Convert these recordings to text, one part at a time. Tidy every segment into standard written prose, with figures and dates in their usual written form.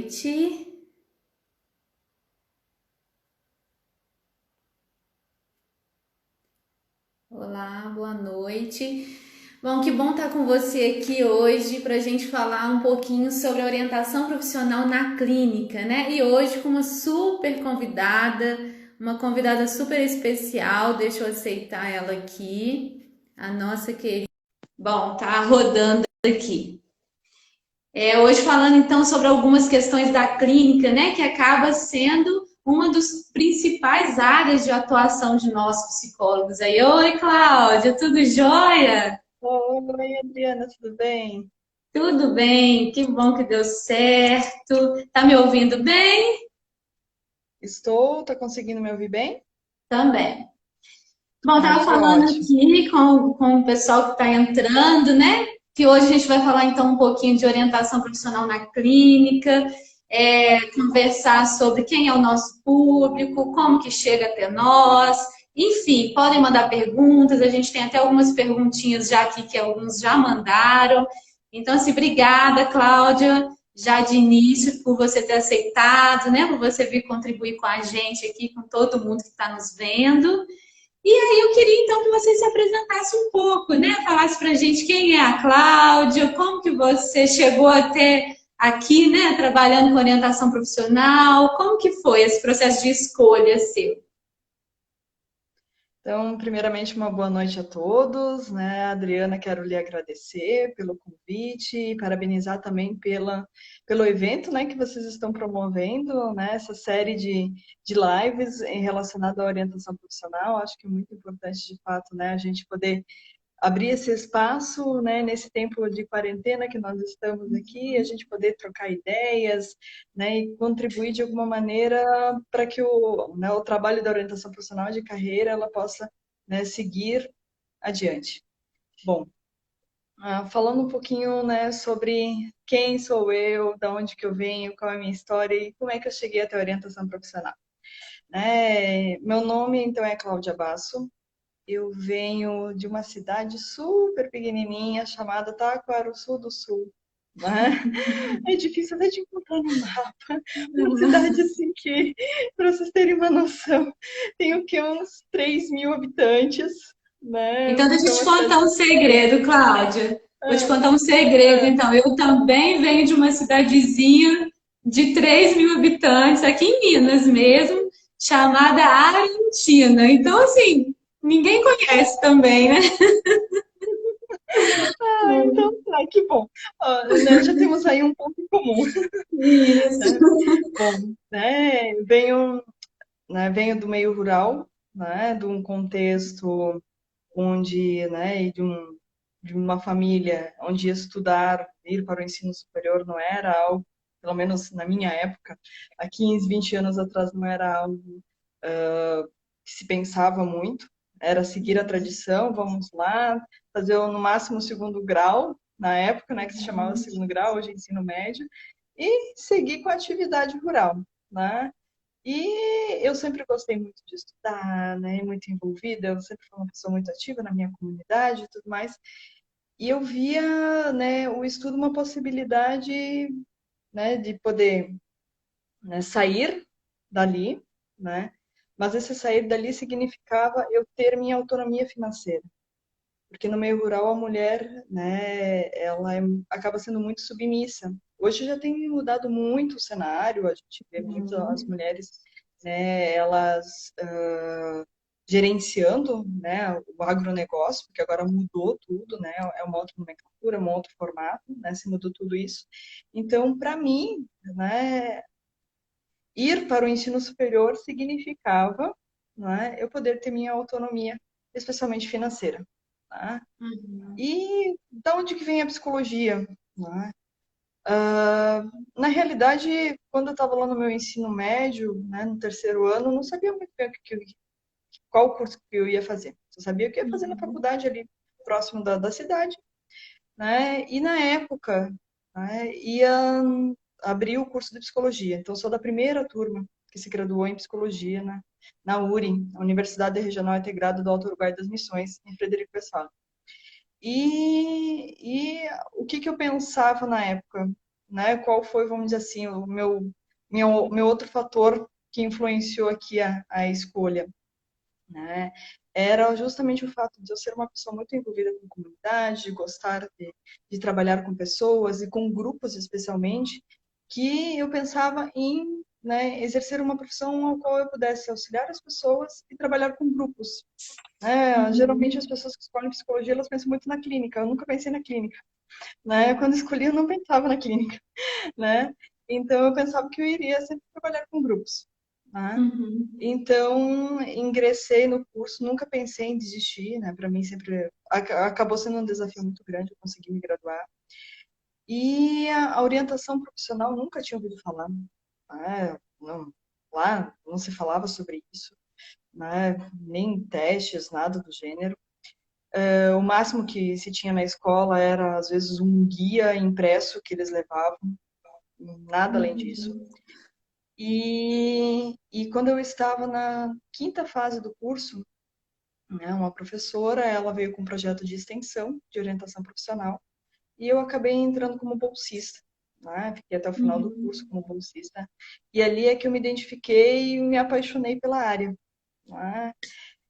noite. Olá, boa noite. Bom, que bom estar com você aqui hoje para a gente falar um pouquinho sobre a orientação profissional na clínica, né? E hoje com uma super convidada, uma convidada super especial. Deixa eu aceitar ela aqui, a nossa querida. Bom, tá rodando aqui. Hoje falando então sobre algumas questões da clínica, né, que acaba sendo uma das principais áreas de atuação de nós psicólogos. Aí, oi, Cláudia, tudo jóia? Oi, Adriana, tudo bem? Tudo bem, que bom que deu certo. Tá me ouvindo bem? Estou, tá conseguindo me ouvir bem? Também. Bom, Ai, estava que falando ótimo. aqui com o pessoal que está entrando, né? Que hoje a gente vai falar então um pouquinho de orientação profissional na clínica, conversar sobre quem é o nosso público, como que chega até nós, enfim, podem mandar perguntas, a gente tem até algumas perguntinhas já aqui que alguns já mandaram. Então, assim, obrigada, Cláudia, já de início, por você ter aceitado, né? Por você vir contribuir com a gente aqui, com todo mundo que está nos vendo. E aí eu queria então que você se apresentasse um pouco, né? Falasse pra gente quem é a Cláudia, como que você chegou até aqui, né? Trabalhando com orientação profissional, como que foi esse processo de escolha seu? Então, primeiramente, uma boa noite a todos, né? Adriana, quero lhe agradecer pelo convite e parabenizar também pelo evento, né, que vocês estão promovendo, né? Essa série de lives em relacionado à orientação profissional. Acho que é muito importante, de fato, né, a gente poder abrir esse espaço, né, nesse tempo de quarentena que nós estamos aqui, a gente poder trocar ideias, né, e contribuir de alguma maneira para que o trabalho da orientação profissional de carreira ela possa, né, seguir adiante. Bom, falando um pouquinho, né, sobre quem sou eu, da onde que eu venho, qual é a minha história e como é que eu cheguei até a orientação profissional. Meu nome, então, é Cláudia Basso. Eu venho de uma cidade super pequenininha chamada Taquarussu do Sul, né? É difícil até de encontrar no mapa. Uma cidade assim que, para vocês terem uma noção, tem o que uns 3.000 habitantes, né? Então, deixa eu Então, te uma cidade contar um segredo, Cláudia. Vou te ah, contar um segredo, ah, então. Eu também venho de uma cidadezinha de 3.000 habitantes, aqui em Minas mesmo, chamada Argentina. Então, assim, ninguém conhece também, né? então tá, que bom. Né, já temos aí um ponto em comum, né? Isso. Bom, venho do meio rural, né? De um contexto onde, né, de uma família onde estudar, ir para o ensino superior não era algo, pelo menos na minha época, há 15, 20 anos atrás, não era algo que se pensava muito, era seguir a tradição, vamos lá, fazer no máximo o segundo grau, na época, né, que se chamava segundo grau, hoje é ensino médio, e seguir com a atividade rural, né? E eu sempre gostei muito de estudar, né? Muito envolvida. Eu sempre fui uma pessoa muito ativa na minha comunidade e tudo mais. E eu via, né, o estudo uma possibilidade, né, de poder, né, sair dali, né? Mas esse sair dali significava eu ter minha autonomia financeira, porque no meio rural a mulher, né, acaba sendo muito submissa. Hoje já tem mudado muito o cenário, a gente vê muito as Uhum. mulheres, né, elas gerenciando, né, o agronegócio, porque agora mudou tudo, né, é uma outra nomenclatura, um outro formato, né, se mudou tudo isso. Então, para mim, né, ir para o ensino superior significava, né, eu poder ter minha autonomia, especialmente financeira. Tá? Uhum. E da onde que vem a psicologia? Né? Na realidade, quando eu estava lá no meu ensino médio, né, no terceiro ano, eu não sabia muito bem qual curso que eu ia fazer. Só sabia que eu ia fazer na Uhum. faculdade ali próximo da cidade. Né? E na época, né, ia abrir o curso de psicologia. Então, sou da primeira turma que se graduou em psicologia na URI, a Universidade Regional Integrada do Alto Uruguai das Missões, em Frederico Westphalen. E o que eu pensava na época? né, qual foi, vamos dizer assim, meu outro fator que influenciou aqui a escolha, né? Era justamente o fato de eu ser uma pessoa muito envolvida com comunidade, de gostar de trabalhar com pessoas e com grupos especialmente, que eu pensava em, né, exercer uma profissão ao qual eu pudesse auxiliar as pessoas e trabalhar com grupos. Geralmente as Uhum. pessoas que escolhem psicologia, elas pensam muito na clínica. Eu nunca pensei na clínica, né? Quando escolhi, eu não pensava na clínica, né? Então eu pensava que eu iria sempre trabalhar com grupos, né? Uhum. Então, ingressei no curso, nunca pensei em desistir, né? Para mim sempre acabou sendo um desafio muito grande eu conseguir me graduar. E a orientação profissional nunca tinha ouvido falar, né? Não, lá não se falava sobre isso, né? Nem testes, nada do gênero. O máximo que se tinha na escola era, às vezes, um guia impresso que eles levavam, nada além disso. Uhum. E quando eu estava na quinta fase do curso, né, uma professora, ela veio com um projeto de extensão de orientação profissional e eu acabei entrando como bolsista, né? Fiquei até o final do curso Uhum. como bolsista. E ali é que eu me identifiquei e me apaixonei pela área, né?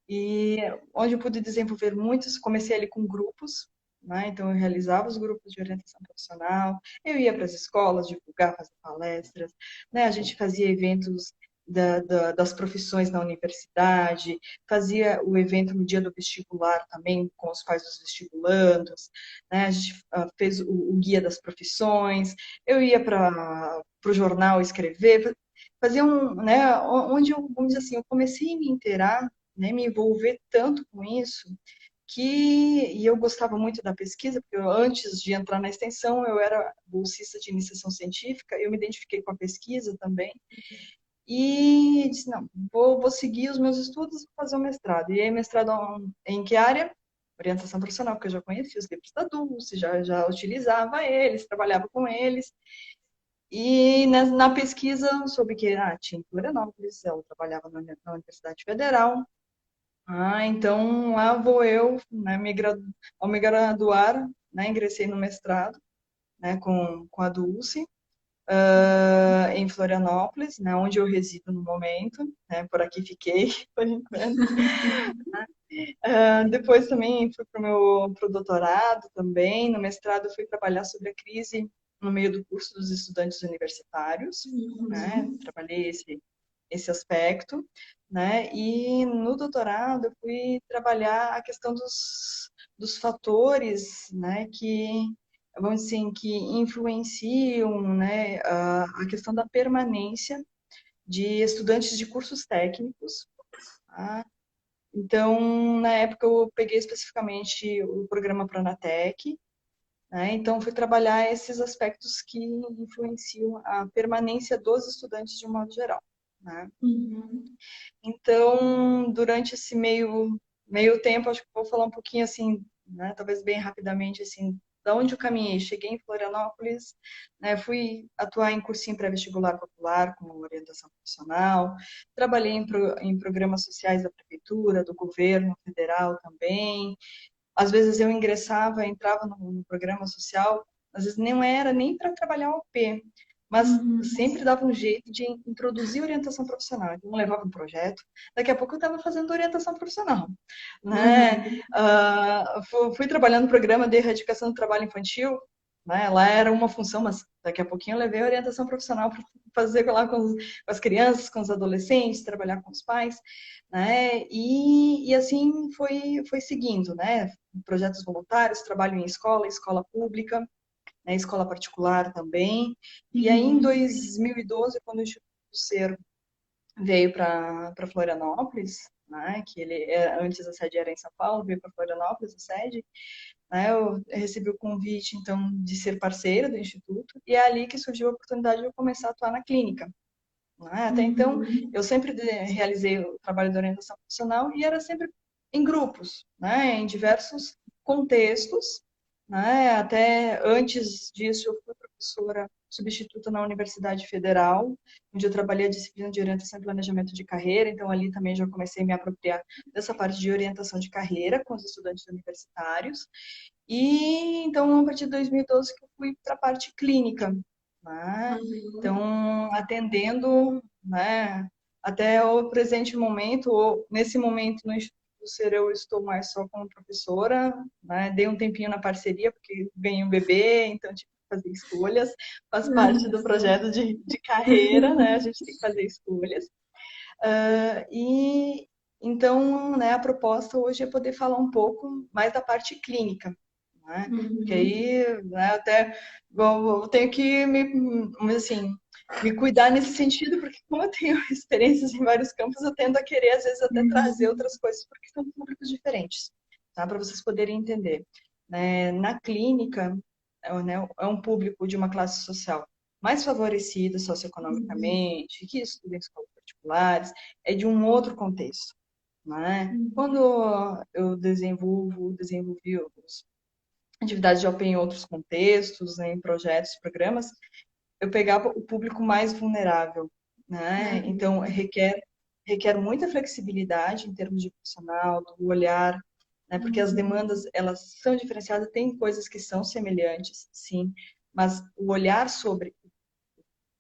E onde eu pude desenvolver muitos, comecei ali com grupos, né? Então eu realizava os grupos de orientação profissional, eu ia para as escolas divulgar, fazer palestras, né? A gente fazia eventos das profissões na universidade, fazia o evento no dia do vestibular também com os pais dos vestibulandos, né? A gente fez o guia das profissões, eu ia para o jornal escrever, fazia né? Onde eu, vamos dizer assim, eu comecei a me inteirar, né, me envolver tanto com isso e eu gostava muito da pesquisa, porque antes de entrar na extensão eu era bolsista de iniciação científica, eu me identifiquei com a pesquisa também e disse, não, vou seguir os meus estudos e fazer o mestrado. E aí, mestrado em que área? Orientação profissional, porque eu já conhecia os livros da Dulce, já utilizava eles, trabalhava com eles. E na pesquisa soube que tinha em Florianópolis, ela trabalhava na Universidade Federal, então lá vou eu, né, ao me graduar, né, ingressei no mestrado, né, com a Dulce, em Florianópolis, né, onde eu resido no momento, né, por aqui fiquei, por enquanto. Depois também fui para o meu doutorado também, no mestrado fui trabalhar sobre a crise no meio do curso dos estudantes universitários, né, Uhum. trabalhei esse aspecto, né? E no doutorado eu fui trabalhar a questão dos fatores, né, que vamos dizer assim, que influenciam, né, a questão da permanência de estudantes de cursos técnicos. Tá? Então, na época eu peguei especificamente o programa Pronatec, né? Então fui trabalhar esses aspectos que influenciam a permanência dos estudantes de um modo geral, né? Uhum. Então, durante esse meio tempo, acho que vou falar um pouquinho assim, né, talvez bem rapidamente assim, da onde eu caminhei. Cheguei em Florianópolis, né, fui atuar em cursinho pré-vestibular popular como orientação profissional, trabalhei em programas sociais da prefeitura, do governo federal também. Às vezes eu entrava no programa social, às vezes não era nem para trabalhar o OP, mas Uhum. sempre dava um jeito de introduzir orientação profissional. Então, eu levava um projeto, daqui a pouco eu estava fazendo orientação profissional, né? Uhum. Fui trabalhando no programa de erradicação do trabalho infantil, né? Lá era uma função, mas daqui a pouquinho eu levei a orientação profissional para fazer lá com as crianças, com os adolescentes, trabalhar com os pais, né? E assim foi seguindo, né? Projetos voluntários, trabalho em escola pública, né, escola particular também. E aí, em Uhum. 2012, quando o Instituto Ser veio para Florianópolis, né, que antes a sede era em São Paulo, veio para Florianópolis, a sede, né, eu recebi o convite, então, de ser parceira do Instituto, e é ali que surgiu a oportunidade de eu começar a atuar na clínica. Né? Até então, Uhum. eu sempre realizei o trabalho de orientação profissional e era sempre em grupos, né? Em diversos contextos. Né? Até antes disso, eu fui professora substituta na Universidade Federal, onde eu trabalhei a disciplina de orientação e planejamento de carreira, então ali também já comecei a me apropriar dessa parte de orientação de carreira com os estudantes universitários. E então, a partir de 2012, que eu fui para a parte clínica, né? Uhum. Então, atendendo, né, até o presente momento, ou nesse momento no Instituto do Ser, eu estou mais só como professora, né? Dei um tempinho na parceria, porque ganhei um bebê, então tive que fazer escolhas, faz parte do projeto de carreira, né? A gente tem que fazer escolhas. E então, né, a proposta hoje é poder falar um pouco mais da parte clínica, né? Porque Uhum. aí, né, até eu tenho que assim, me cuidar nesse sentido, porque como eu tenho experiências em vários campos, eu tendo a querer, às vezes, até trazer Uhum. outras coisas, porque são públicos diferentes, tá? Para vocês poderem entender. Né? Na clínica, né, é um público de uma classe social mais favorecida Uhum. socioeconomicamente, que estuda em escolas particulares, é de um outro contexto, né? Quando Uhum. eu desenvolvi atividades de OP em outros contextos, né, em projetos, programas, eu pegava o público mais vulnerável, né? Então, requer muita flexibilidade em termos de profissional, do olhar, né? Porque as Uhum. demandas, elas são diferenciadas, tem coisas que são semelhantes, sim, mas o olhar sobre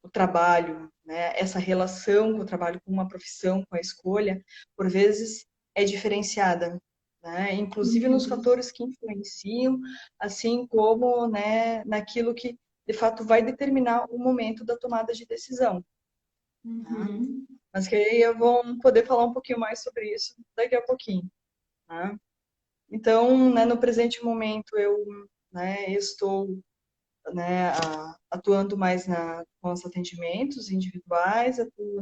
o trabalho, né? Essa relação com o trabalho, com uma profissão, com a escolha, por vezes é diferenciada, né? Inclusive nos Uhum. fatores que influenciam, assim como, né, naquilo que de fato vai determinar o momento da tomada de decisão. Tá? Uhum. Mas que aí eu vou poder falar um pouquinho mais sobre isso daqui a pouquinho. Tá? Então, né, no presente momento eu, né, estou, né, atuando mais com os atendimentos individuais, atuo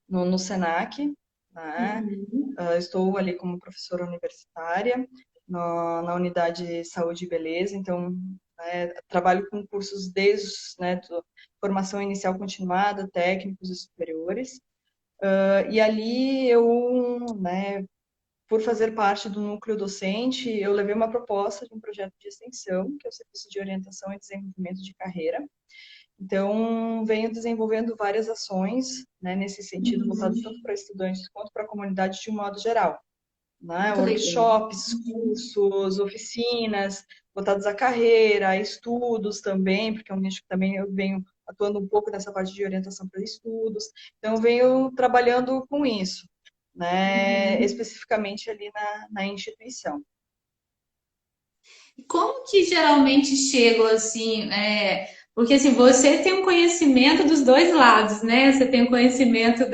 no Senac, né? Uhum. Estou ali como professora universitária na unidade de saúde e beleza, então trabalho com cursos desde, né, formação inicial continuada, técnicos e superiores. E ali eu, né, por fazer parte do núcleo docente, eu levei uma proposta de um projeto de extensão, que é o Serviço de Orientação e Desenvolvimento de Carreira. Então, venho desenvolvendo várias ações, né, nesse sentido, voltadas tanto Uhum. para estudantes quanto para a comunidade de um modo geral. Né? Muito legal. Workshops, cursos, oficinas, voltados à carreira, estudos também, porque é um nicho que também eu venho atuando um pouco nessa parte de orientação para estudos. Então, eu venho trabalhando com isso, né? Uhum. Especificamente ali na instituição. Como que geralmente chegam assim? Porque assim, você tem um conhecimento dos dois lados, né? Você tem o conhecimento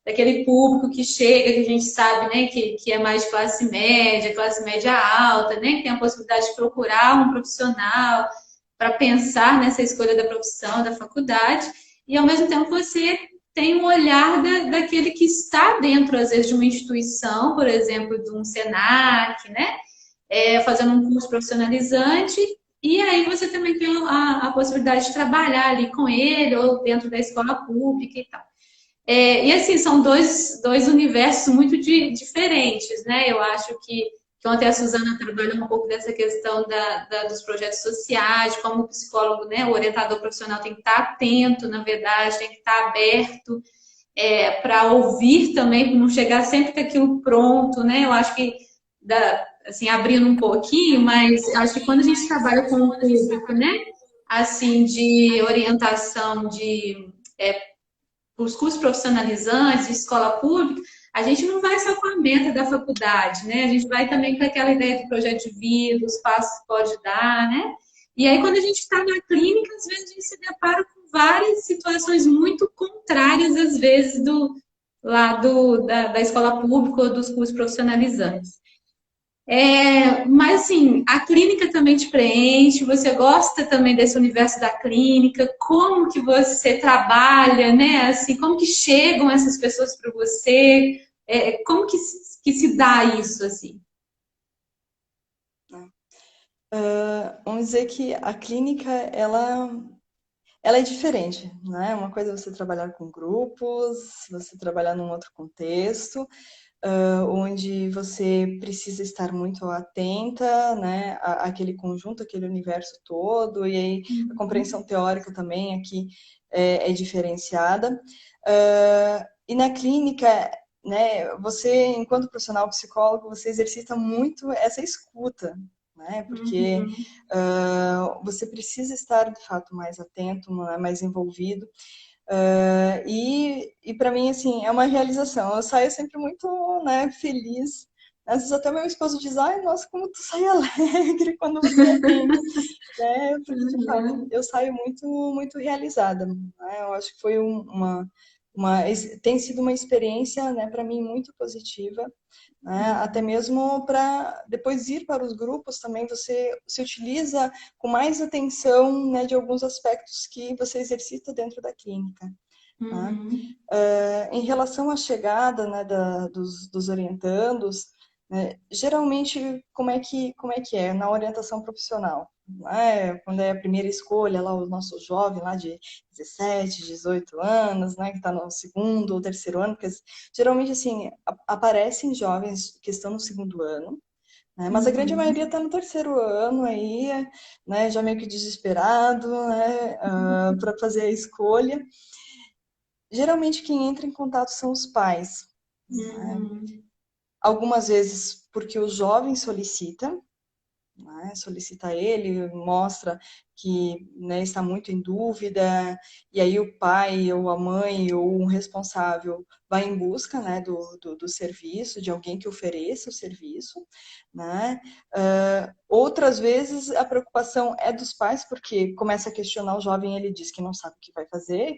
daquele público que chega, que a gente sabe, né, que é mais classe média alta, né? Que tem a possibilidade de procurar um profissional para pensar nessa escolha da profissão, da faculdade, e ao mesmo tempo você tem um olhar daquele que está dentro, às vezes, de uma instituição, por exemplo, de um Senac, né? Fazendo um curso profissionalizante, e aí você também tem a possibilidade de trabalhar ali com ele, ou dentro da escola pública e tal. E assim, são dois universos muito diferentes, né? Eu acho que ontem a Suzana trabalhou um pouco dessa questão dos projetos sociais, de como o psicólogo, né, o orientador profissional tem que estar atento, na verdade, tem que estar aberto para ouvir também, para não chegar sempre com aquilo pronto, né? Eu acho que, assim, abrindo um pouquinho, mas acho que quando a gente trabalha com o público, né? Assim, de orientação os cursos profissionalizantes, de escola pública, a gente não vai só com a meta da faculdade, né? A gente vai também com aquela ideia do projeto de vida, os passos que pode dar, né? E aí, quando a gente está na clínica, às vezes a gente se depara com várias situações muito contrárias, às vezes, do lado da escola pública ou dos cursos profissionalizantes. Mas assim, a clínica também te preenche, você gosta também desse universo da clínica, como que você trabalha, né? Assim, como que chegam essas pessoas para você? Como que se dá isso, assim? Vamos dizer que a clínica, ela é diferente, né? Uma coisa é você trabalhar com grupos, você trabalhar num outro contexto, onde você precisa estar muito atenta, né, àquele conjunto, aquele universo todo, e aí a compreensão teórica também aqui é diferenciada. E na clínica, né, você, enquanto profissional psicólogo, você exercita muito essa escuta, né? Porque Uhum. você precisa estar, de fato, mais atento, mais envolvido. E para mim, assim, é uma realização. Eu saio sempre muito, né, feliz. Às vezes até meu esposo diz, ai, nossa, como tu sai alegre quando você atende, né? Porque, de fato, Uhum. eu saio muito, muito realizada, né? Eu acho que foi uma, tem sido uma experiência, né, para mim muito positiva, né? Até mesmo para depois ir para os grupos também você se utiliza com mais atenção, né, de alguns aspectos que você exercita dentro da clínica. Tá? Uhum. Em relação à chegada, né, dos orientandos, né, geralmente como é que é na orientação profissional? Né? Quando é a primeira escolha, lá o nosso jovem lá de 17, 18 anos, né, que está no segundo ou terceiro ano, porque geralmente assim aparecem jovens que estão no segundo ano, né, mas a grande maioria Uhum. está no terceiro ano aí, né, já meio que desesperado, né, para fazer a escolha. Geralmente quem entra em contato são os pais, né? Uhum. Algumas vezes porque o jovem solicita, né? Solicita ele, mostra que, né, está muito em dúvida, e aí o pai ou a mãe ou um responsável vai em busca, né, do serviço, de alguém que ofereça o serviço, né? Outras vezes a preocupação é dos pais, porque começa a questionar o jovem, ele diz que não sabe o que vai fazer,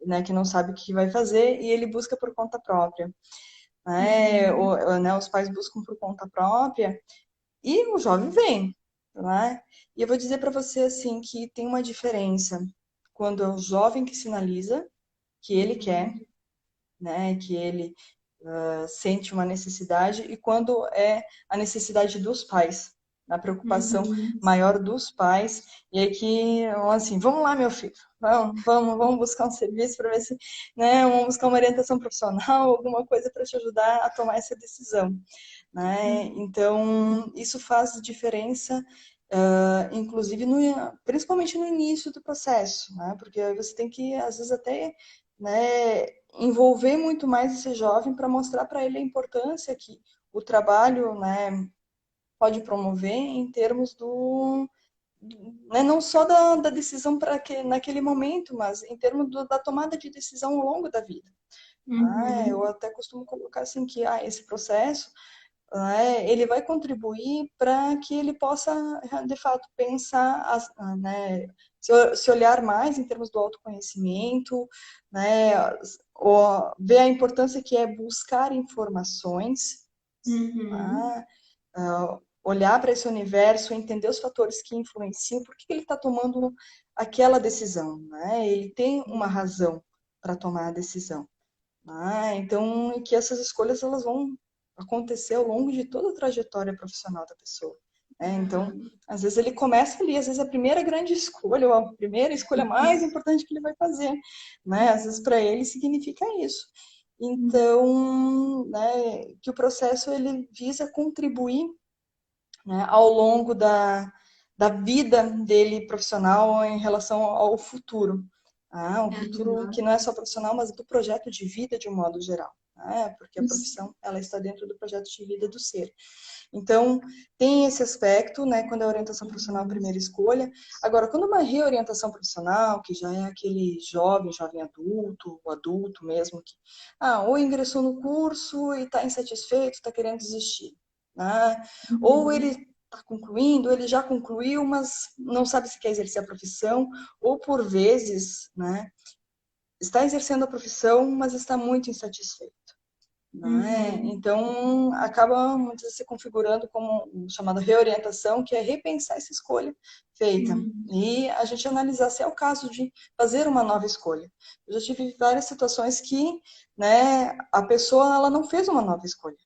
né, que não sabe o que vai fazer, e ele busca por conta própria. Né? Uhum. Né, os pais buscam por conta própria, e o jovem vem, né? E eu vou dizer para você assim que tem uma diferença quando é o jovem que sinaliza que ele quer, Uhum. né? Que ele sente uma necessidade e quando é a necessidade dos pais, a preocupação Uhum. maior dos pais e aí que assim, vamos lá, meu filho, vamos buscar um serviço para ver se, né? Vamos buscar uma orientação profissional, alguma coisa para te ajudar a tomar essa decisão. Né? Uhum. Então, isso faz diferença, inclusive, principalmente no início do processo, né? Porque aí você tem que, às vezes, até, né, envolver muito mais esse jovem para mostrar para ele a importância que o trabalho, né, pode promover em termos né, não só da decisão para que naquele momento, mas em termos da tomada de decisão ao longo da vida. Eu Uhum. até costumo colocar assim que esse processo, né, ele vai contribuir para que ele possa, de fato, pensar, né, se olhar mais em termos do autoconhecimento, né, ver a importância que é buscar informações, Uhum. tá? Olhar para esse universo, entender os fatores que influenciam, por que ele está tomando aquela decisão, né? Ele tem uma razão para tomar a decisão. Então, e que essas escolhas elas vão acontecer ao longo de toda a trajetória profissional da pessoa. Então, Aham. às vezes ele começa ali, às vezes a primeira grande escolha, ou a primeira escolha mais importante que ele vai fazer, né? Às vezes para ele significa isso. Então, né, que o processo ele visa contribuir, né, ao longo da vida dele profissional em relação ao futuro. Um futuro que Aham. não é só profissional, mas do projeto de vida de um modo geral. Porque a profissão ela está dentro do projeto de vida do ser. Então, tem esse aspecto, né, quando é orientação profissional Uhum. primeira escolha. Agora, quando uma reorientação profissional, que já é aquele jovem adulto, o adulto mesmo, que ou ingressou no curso e está insatisfeito, está querendo desistir. Né? Ou ele Uhum. está concluindo, ele já concluiu, mas não sabe se quer exercer a profissão, ou por vezes, né, está exercendo a profissão, mas está muito insatisfeito. Né? Uhum. Então, acaba muitas vezes se configurando como chamada reorientação, que é repensar essa escolha feita. Uhum. E a gente analisar se é o caso de fazer uma nova escolha. Eu já tive várias situações que, né, a pessoa ela não fez uma nova escolha.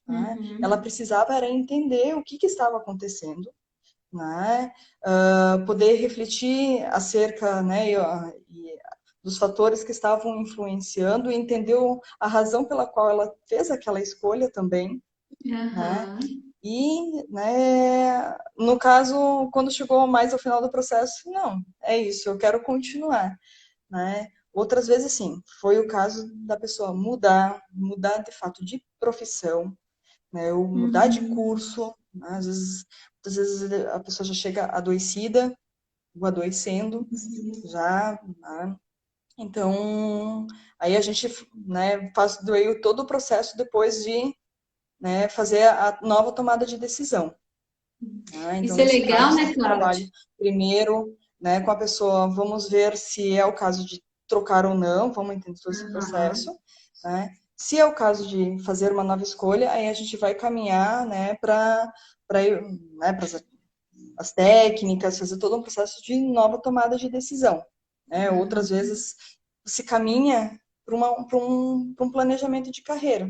Né? Ela Uhum. precisava era entender o que estava acontecendo, né? Poder refletir acerca, né, dos fatores que estavam influenciando e entender a razão pela qual ela fez aquela escolha também, né? Aham. E, né, no caso, quando chegou mais ao final do processo, não, é isso, eu quero continuar, né? Outras vezes, sim, foi o caso da pessoa mudar de fato de profissão, né? Ou mudar de Uhum. curso, né? Às vezes muitas vezes a pessoa já chega adoecida, ou adoecendo, já, né? Então, aí a gente, né, faz todo o processo depois de, né, fazer a nova tomada de decisão. Né? Então, Isso é nesse caso, legal, eu né, sempre Cláudia? trabalho primeiro, né, com a pessoa, vamos ver se é o caso de trocar ou não, vamos entender todo esse Aham. processo, né? Se é o caso de fazer uma nova escolha, aí a gente vai caminhar, né, para né, as técnicas, fazer todo um processo de nova tomada de decisão. Né? Outras vezes se caminha para um planejamento de carreira.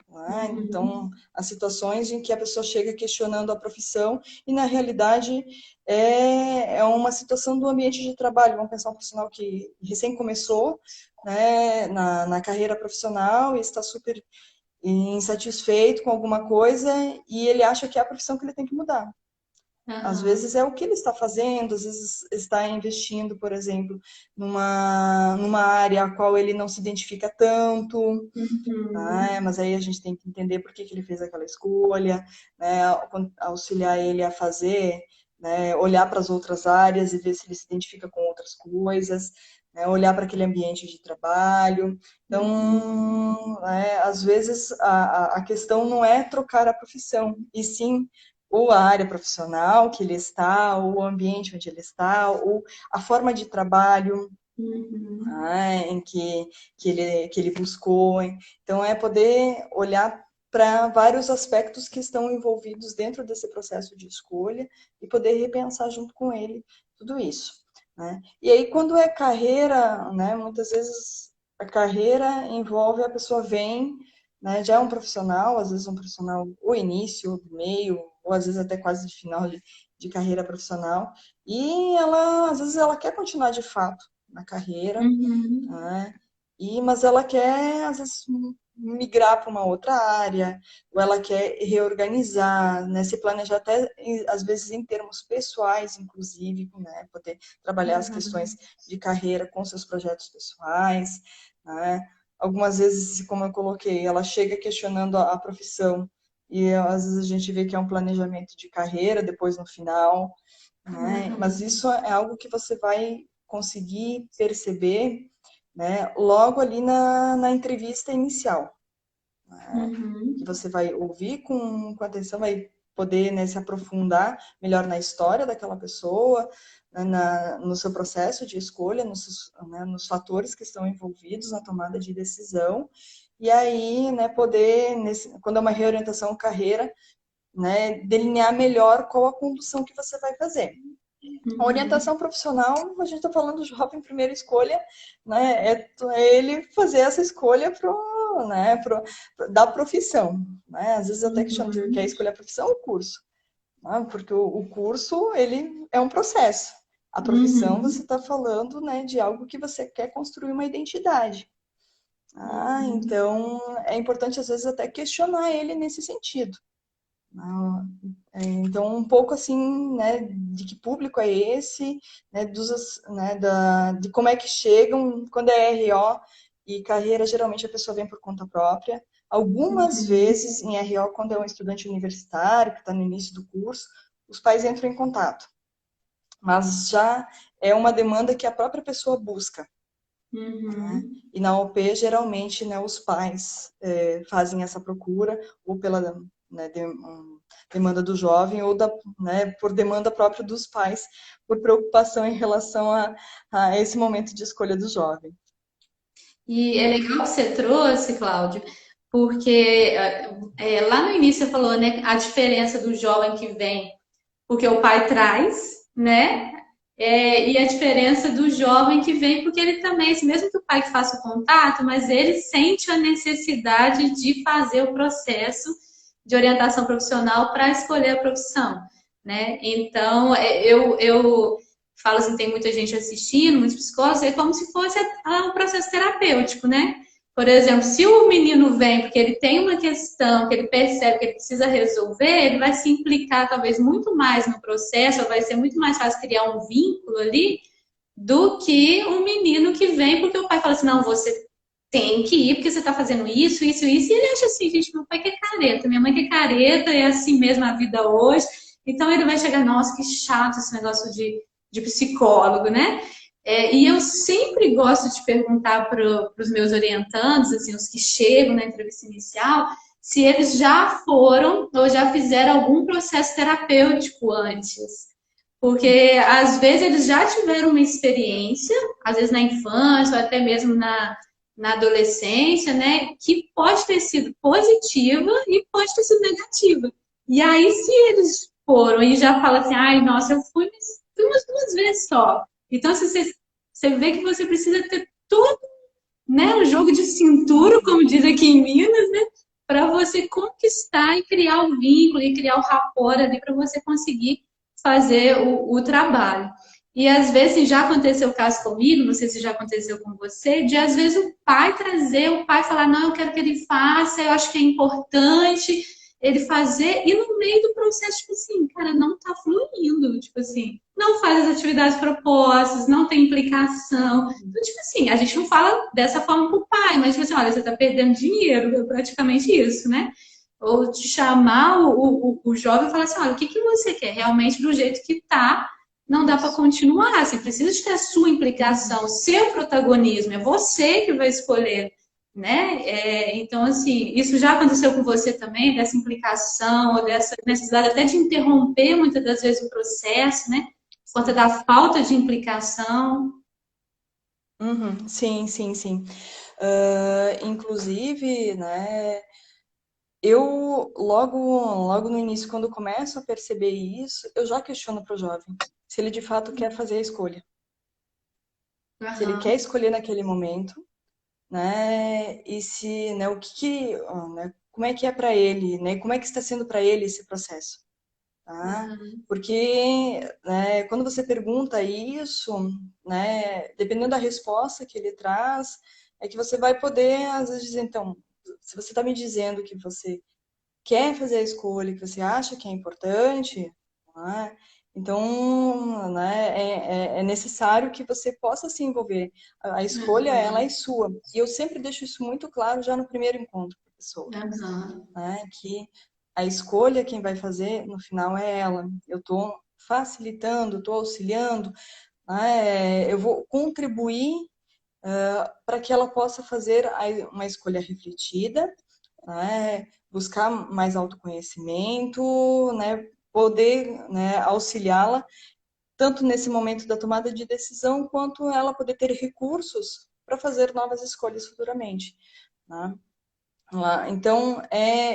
Né? Uhum. Então, as situações em que a pessoa chega questionando a profissão e, na realidade, é uma situação do ambiente de trabalho. Vamos pensar um profissional que recém começou, né, na carreira profissional e está super insatisfeito com alguma coisa e ele acha que é a profissão que ele tem que mudar. Às Aham. vezes é o que ele está fazendo, às vezes está investindo, por exemplo, numa área a qual ele não se identifica tanto, né? Uhum. Mas aí a gente tem que entender por que que ele fez aquela escolha, né? Auxiliar ele a fazer, né? Olhar para as outras áreas e ver se ele se identifica com outras coisas, né? Olhar para aquele ambiente de trabalho. Então, né, às vezes a questão não é trocar a profissão, e sim ou a área profissional que ele está, ou o ambiente onde ele está, ou a forma de trabalho, Uhum. em que ele buscou. Então, é poder olhar para vários aspectos que estão envolvidos dentro desse processo de escolha e poder repensar junto com ele tudo isso. Né? E aí, quando é carreira, né, muitas vezes a carreira envolve a pessoa vem, né, já é um profissional, às vezes um profissional ou início, meio, ou às vezes até quase de final de carreira profissional, e ela, às vezes, ela quer continuar de fato na carreira, Uhum. né? Mas ela quer, às vezes, migrar para uma outra área, ou ela quer reorganizar, né? Se planejar até, às vezes, em termos pessoais, inclusive, né? Poder trabalhar as questões Uhum. de carreira com seus projetos pessoais, né? Algumas vezes, como eu coloquei, ela chega questionando a profissão, e às vezes a gente vê que é um planejamento de carreira, depois no final, né? Mas Uhum. isso é algo que você vai conseguir perceber, né, logo ali na entrevista inicial, né, que Uhum. você vai ouvir com atenção, vai poder, né, se aprofundar melhor na história daquela pessoa, né, no seu processo de escolha, nos fatores que estão envolvidos na tomada de decisão, e aí, né, poder, quando é uma reorientação carreira, né, delinear melhor qual a condução que você vai fazer. A Uhum. orientação profissional, a gente está falando do jovem primeira escolha, né? É ele fazer essa escolha né, da profissão. Né? Às vezes até questionam, quer Uhum. escolher a profissão ou o curso? Né? Porque o curso, ele é um processo. A profissão, você Uhum. está falando, né, de algo que você quer construir uma identidade. Uhum. Então, é importante, às vezes, até questionar ele nesse sentido. Então, um pouco assim, né, de que público é esse, né, de como é que chegam, quando é RO e carreira, geralmente a pessoa vem por conta própria. Algumas Uhum. vezes, em RO, quando é um estudante universitário, que está no início do curso, os pais entram em contato. Mas já é uma demanda que a própria pessoa busca. Né? Uhum. E na OP, geralmente, né, os pais fazem essa procura, ou pela, né, demanda do jovem, ou né, por demanda própria dos pais, por preocupação em relação a esse momento de escolha do jovem. E é legal que você trouxe, Cláudio, porque lá no início você falou, né, a diferença do jovem que vem porque o pai traz, né? E a diferença do jovem que vem porque ele também, mesmo que o pai faça o contato, mas ele sente a necessidade de fazer o processo de orientação profissional para escolher a profissão, né? Então, eu falo assim, tem muita gente assistindo, muitos psicólogos, é como se fosse um processo terapêutico, né? Por exemplo, se o menino vem porque ele tem uma questão que ele percebe que ele precisa resolver, ele vai se implicar talvez muito mais no processo, ou vai ser muito mais fácil criar um vínculo ali, do que um menino que vem porque o pai fala assim, não, você tem que ir porque você está fazendo isso, isso, isso, e ele acha assim, gente, meu pai que é careta, minha mãe que é careta, é assim mesmo a vida hoje, Então ele vai chegar, nossa, que chato esse negócio de psicólogo, né? E eu sempre gosto de perguntar para os meus orientandos, assim, os que chegam na entrevista inicial, se eles já foram ou já fizeram algum processo terapêutico antes. Porque às vezes eles já tiveram uma experiência, às vezes na infância ou até mesmo na adolescência, né, que pode ter sido positiva e pode ter sido negativa. E aí, se eles foram e já falam assim, ai, nossa, eu fui umas 2 vezes só. Então, se você vê que você precisa ter todo, né, um jogo de cintura, como diz aqui em Minas, né, para você conquistar e criar o vínculo e criar o rapport ali para você conseguir fazer o trabalho. E às vezes já aconteceu o caso comigo, não sei se já aconteceu com você, de às vezes o pai falar, não, eu quero que ele faça, eu acho que é importante ele fazer, e no meio do processo, tipo assim, cara, não tá fluindo, tipo assim, não faz as atividades propostas, não tem implicação. Então, tipo assim, a gente não fala dessa forma pro pai, mas tipo assim, olha, você tá perdendo dinheiro, é praticamente isso, né? Ou te chamar o jovem e falar assim, olha, o que que você quer? Realmente do jeito que tá, não dá para continuar. Você precisa de ter a sua implicação, o seu protagonismo. É você que vai escolher, né? Então, assim, isso já aconteceu com você também, dessa implicação, ou dessa necessidade até de interromper muitas das vezes o processo, né? Por conta da falta de implicação. Uhum, sim, sim, sim. Inclusive, né, eu logo no início, quando começo a perceber isso, eu já questiono para o jovem se ele de fato quer fazer a escolha, se ele quer Aham, escolher naquele momento, né, e se, né, né, como é que é para ele, né, como é que está sendo para ele esse processo, tá? aham, Porque, né, quando você pergunta isso, né, dependendo da resposta que ele traz, é que você vai poder, às vezes, dizer, então, se você está me dizendo que você quer fazer a escolha, que você acha que é importante, né, então, né, é necessário que você possa se envolver. A escolha, ela é sua. E eu sempre deixo isso muito claro já no primeiro encontro com a pessoa, aham, né? Que a escolha quem vai fazer no final é ela. Eu estou facilitando, estou auxiliando, né? Eu vou contribuir para que ela possa fazer uma escolha refletida, né? Buscar mais autoconhecimento, né? Poder, né, auxiliá-la tanto nesse momento da tomada de decisão quanto ela poder ter recursos para fazer novas escolhas futuramente, né? Então,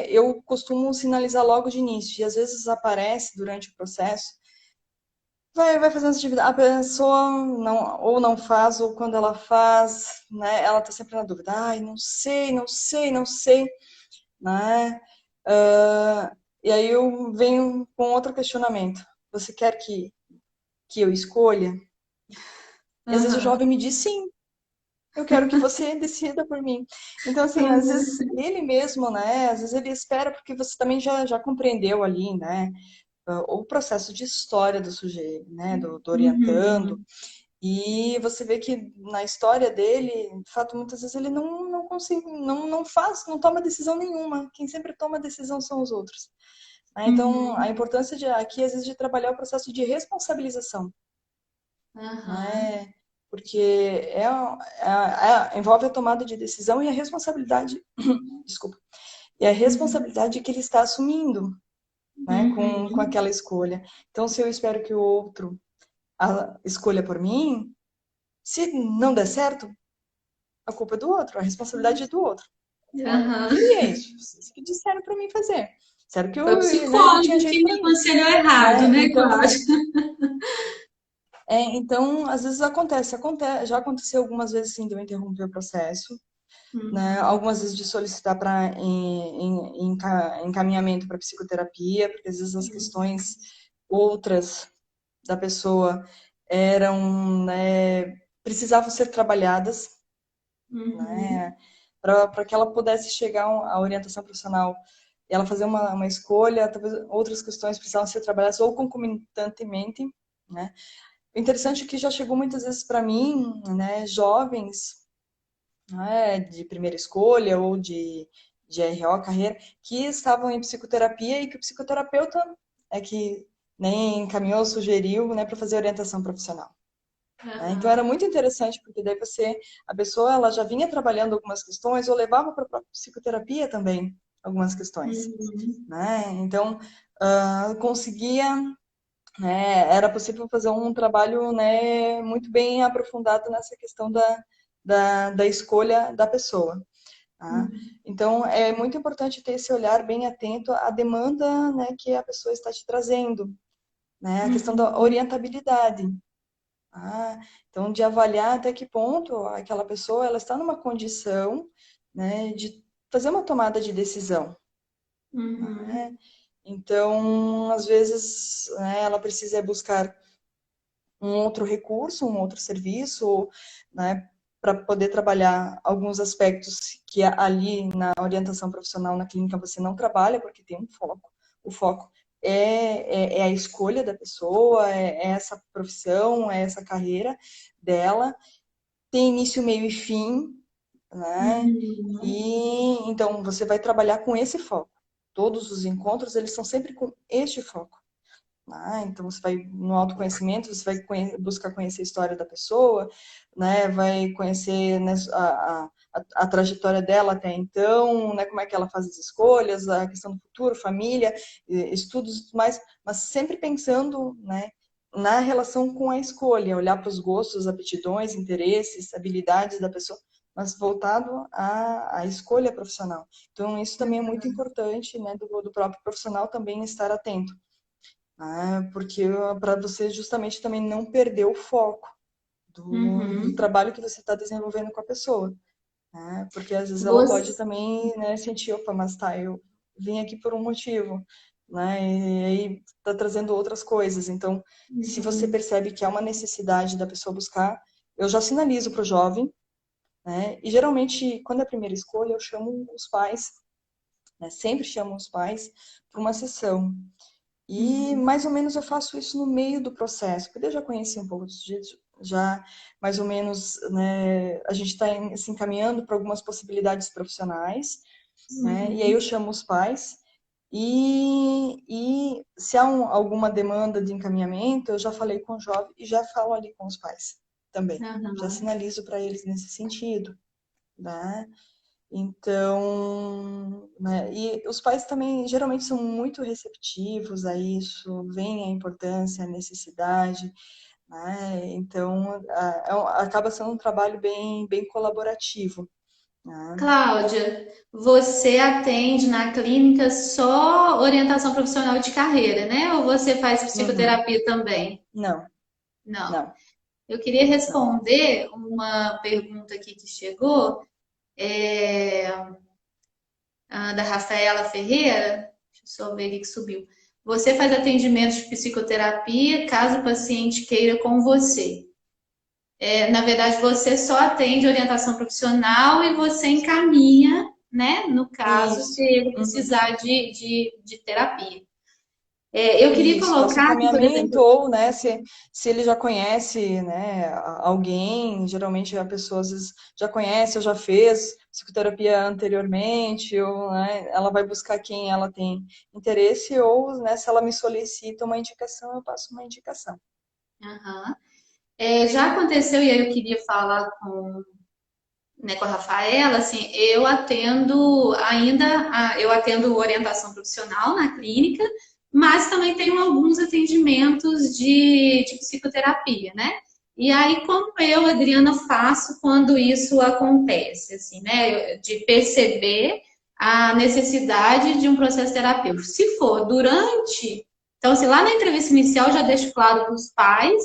eu costumo sinalizar logo de início, e às vezes aparece durante o processo, vai fazendo essa atividade, a pessoa não, ou não faz, ou quando ela faz, né, ela está sempre na dúvida, ai, não sei, não sei, não sei, né? E aí eu venho com outro questionamento. Você quer que eu escolha? E às vezes o aham, jovem me diz sim, eu quero que você decida por mim. Então, assim, às vezes aham. ele mesmo, né? Às vezes ele espera porque você também já compreendeu ali, né? O processo de história do sujeito, né? Do orientando. Uhum. E você vê que na história dele, de fato, muitas vezes ele não consegue, não faz, não toma decisão nenhuma. Quem sempre toma decisão são os outros. Né? Então, a Uhum. importância aqui, às vezes, de trabalhar o processo de responsabilização, Aham. né? Porque envolve a tomada de decisão e a responsabilidade, desculpa, e a Uhum. responsabilidade que ele está assumindo, né, com Uhum. aquela escolha. Então, se eu espero que o outro escolha por mim, se não der certo, a culpa é do outro, a responsabilidade é do outro. Eu não Aham. queria isso, vocês que disseram para mim fazer. Disseram que Foi o eu, né, não tinha psicólogo que jeito me para isso, aconselhou errado, né? né, que eu Então, acho. então, às vezes acontece, já aconteceu algumas vezes sim de eu interromper o processo, né? Uhum. Algumas vezes de solicitar para encaminhamento para psicoterapia, porque às vezes as questões outras da pessoa eram, né, precisavam ser trabalhadas, Uhum. né, para que ela pudesse chegar à orientação profissional e ela fazer uma escolha, talvez outras questões precisavam ser trabalhadas ou concomitantemente, né. O interessante é que já chegou muitas vezes para mim, né, jovens, né, de primeira escolha ou de RO, carreira, que estavam em psicoterapia e que o psicoterapeuta é que nem encaminhou, sugeriu, né, para fazer orientação profissional. Então era Aham. muito interessante, porque daí a pessoa ela já vinha trabalhando algumas questões, ou levava para a própria psicoterapia também algumas questões, Uhum. né? Então conseguia, né, era possível fazer um trabalho, né, muito bem aprofundado nessa questão da escolha da pessoa. Tá? Uhum. Então é muito importante ter esse olhar bem atento à demanda, né, que a pessoa está te trazendo, né? A questão da Uhum. orientabilidade. Ah, então, de avaliar até que ponto aquela pessoa ela está numa condição, né, de fazer uma tomada de decisão, né? Uhum. Então, às vezes, né, ela precisa buscar um outro recurso, um outro serviço, né, para poder trabalhar alguns aspectos que ali na orientação profissional na clínica você não trabalha, porque tem um foco. O foco é a escolha da pessoa, é essa profissão, é essa carreira dela. Tem início, meio e fim, né? Uhum. E então você vai trabalhar com esse foco. Todos os encontros, eles são sempre com este foco. Então você vai no autoconhecimento, você vai buscar conhecer a história da pessoa, né? Vai conhecer, né, a trajetória dela até então, né? Como é que ela faz as escolhas, a questão do futuro, família, estudos e tudo mais, mas sempre pensando, né, na relação com a escolha, olhar para os gostos, aptidões, interesses, habilidades da pessoa, mas voltado à escolha profissional. Então isso também é muito importante, né, do próprio profissional também estar atento, porque para você justamente também não perder o foco do Uhum. trabalho que você está desenvolvendo com a pessoa, né? Porque às vezes ela pode Você... também, né, sentir, opa, mas tá, eu vim aqui por um motivo, né? E aí está trazendo outras coisas. Então, se você Uhum. percebe que há uma necessidade da pessoa buscar, eu já sinalizo para o jovem, né? E geralmente, quando é a primeira escolha, eu chamo os pais, né? Sempre chamo os pais para uma sessão. E Uhum. mais ou menos eu faço isso no meio do processo, porque eu já conheci um pouco do sujeitos, já mais ou menos, né, a gente está se encaminhando para algumas possibilidades profissionais, né, e aí eu Uhum. chamo os pais, e se há alguma demanda de encaminhamento, eu já falei com o jovem e já falo ali com os pais também, já Aham. sinalizo para eles nesse sentido, né? Então, né, e os pais também geralmente são muito receptivos a isso, veem a importância, a necessidade, né? Então, acaba sendo um trabalho bem colaborativo, né? Cláudia, você atende na clínica só orientação profissional de carreira, né? Ou você faz Uhum. psicoterapia também? Não, Não. não, Eu queria não. responder uma pergunta aqui que chegou, é, da Rafaela Ferreira. Deixa eu só ver aqui que subiu. Você faz atendimento de psicoterapia caso o paciente queira com você. Na verdade, você só atende orientação profissional e você encaminha, né? No caso, se Isso. ele Uhum. precisar de terapia. Eu queria Isso, faço colocar que, por encaminhamento, exemplo, ou, né, se ele já conhece, né, alguém, geralmente a pessoa às vezes já conhece ou já fez psicoterapia anteriormente, ou, né, ela vai buscar quem ela tem interesse, ou, né, se ela me solicita uma indicação, eu passo uma indicação. aham. Já aconteceu, e aí eu queria falar com, né, com a Rafaela, assim, eu atendo ainda, eu atendo orientação profissional na clínica, mas também tenho alguns atendimentos de psicoterapia, né? E aí, como eu, Adriana, faço quando isso acontece, assim, né? De perceber a necessidade de um processo terapêutico. Se for durante, então, se lá na entrevista inicial eu já deixo claro para os pais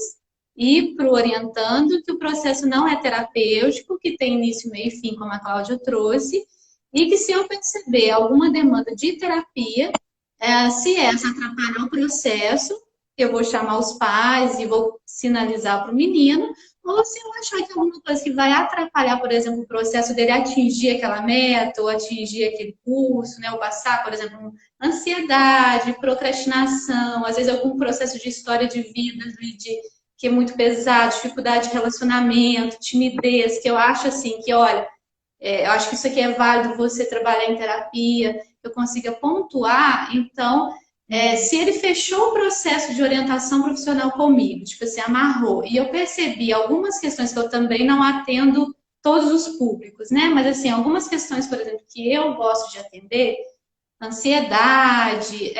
e para o orientando que o processo não é terapêutico, que tem início, meio e fim, como a Cláudia trouxe, e que se eu perceber alguma demanda de terapia, se essa atrapalhar o processo, eu vou chamar os pais e vou sinalizar para o menino, ou se eu achar que alguma coisa que vai atrapalhar, por exemplo, o processo dele atingir aquela meta, ou atingir aquele curso, né, ou passar, por exemplo, ansiedade, procrastinação, às vezes algum processo de história de vida, que é muito pesado, dificuldade de relacionamento, timidez, que eu acho assim, que olha, eu acho que isso aqui é válido você trabalhar em terapia, eu consiga pontuar, então Se ele fechou o processo de orientação profissional comigo, tipo assim, amarrou, e eu percebi algumas questões que eu também não atendo todos os públicos, né? Mas assim, algumas questões, por exemplo, que eu gosto de atender, ansiedade,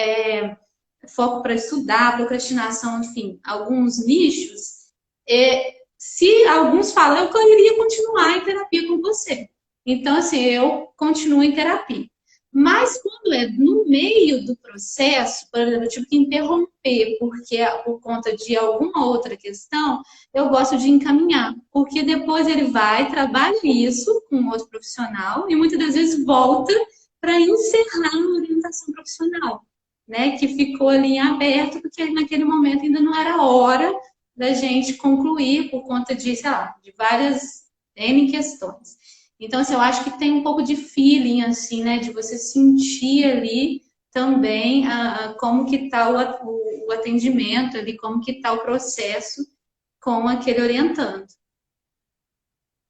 foco para estudar, procrastinação, enfim, alguns nichos, se alguns falam, eu iria continuar em terapia com você. Então, assim, eu continuo em terapia. Mas quando é no meio do processo, por exemplo, eu tive que interromper porque por conta de alguma outra questão, eu gosto de encaminhar, porque depois ele vai, trabalha isso com outro profissional e muitas das vezes volta para encerrar a orientação profissional, né? Que ficou ali em aberto, porque naquele momento ainda não era hora da gente concluir por conta de, sei lá, de várias N questões. Então, assim, eu acho que tem um pouco de feeling, assim, né? De você sentir ali também como que está o atendimento ali, como que está o processo com aquele orientando.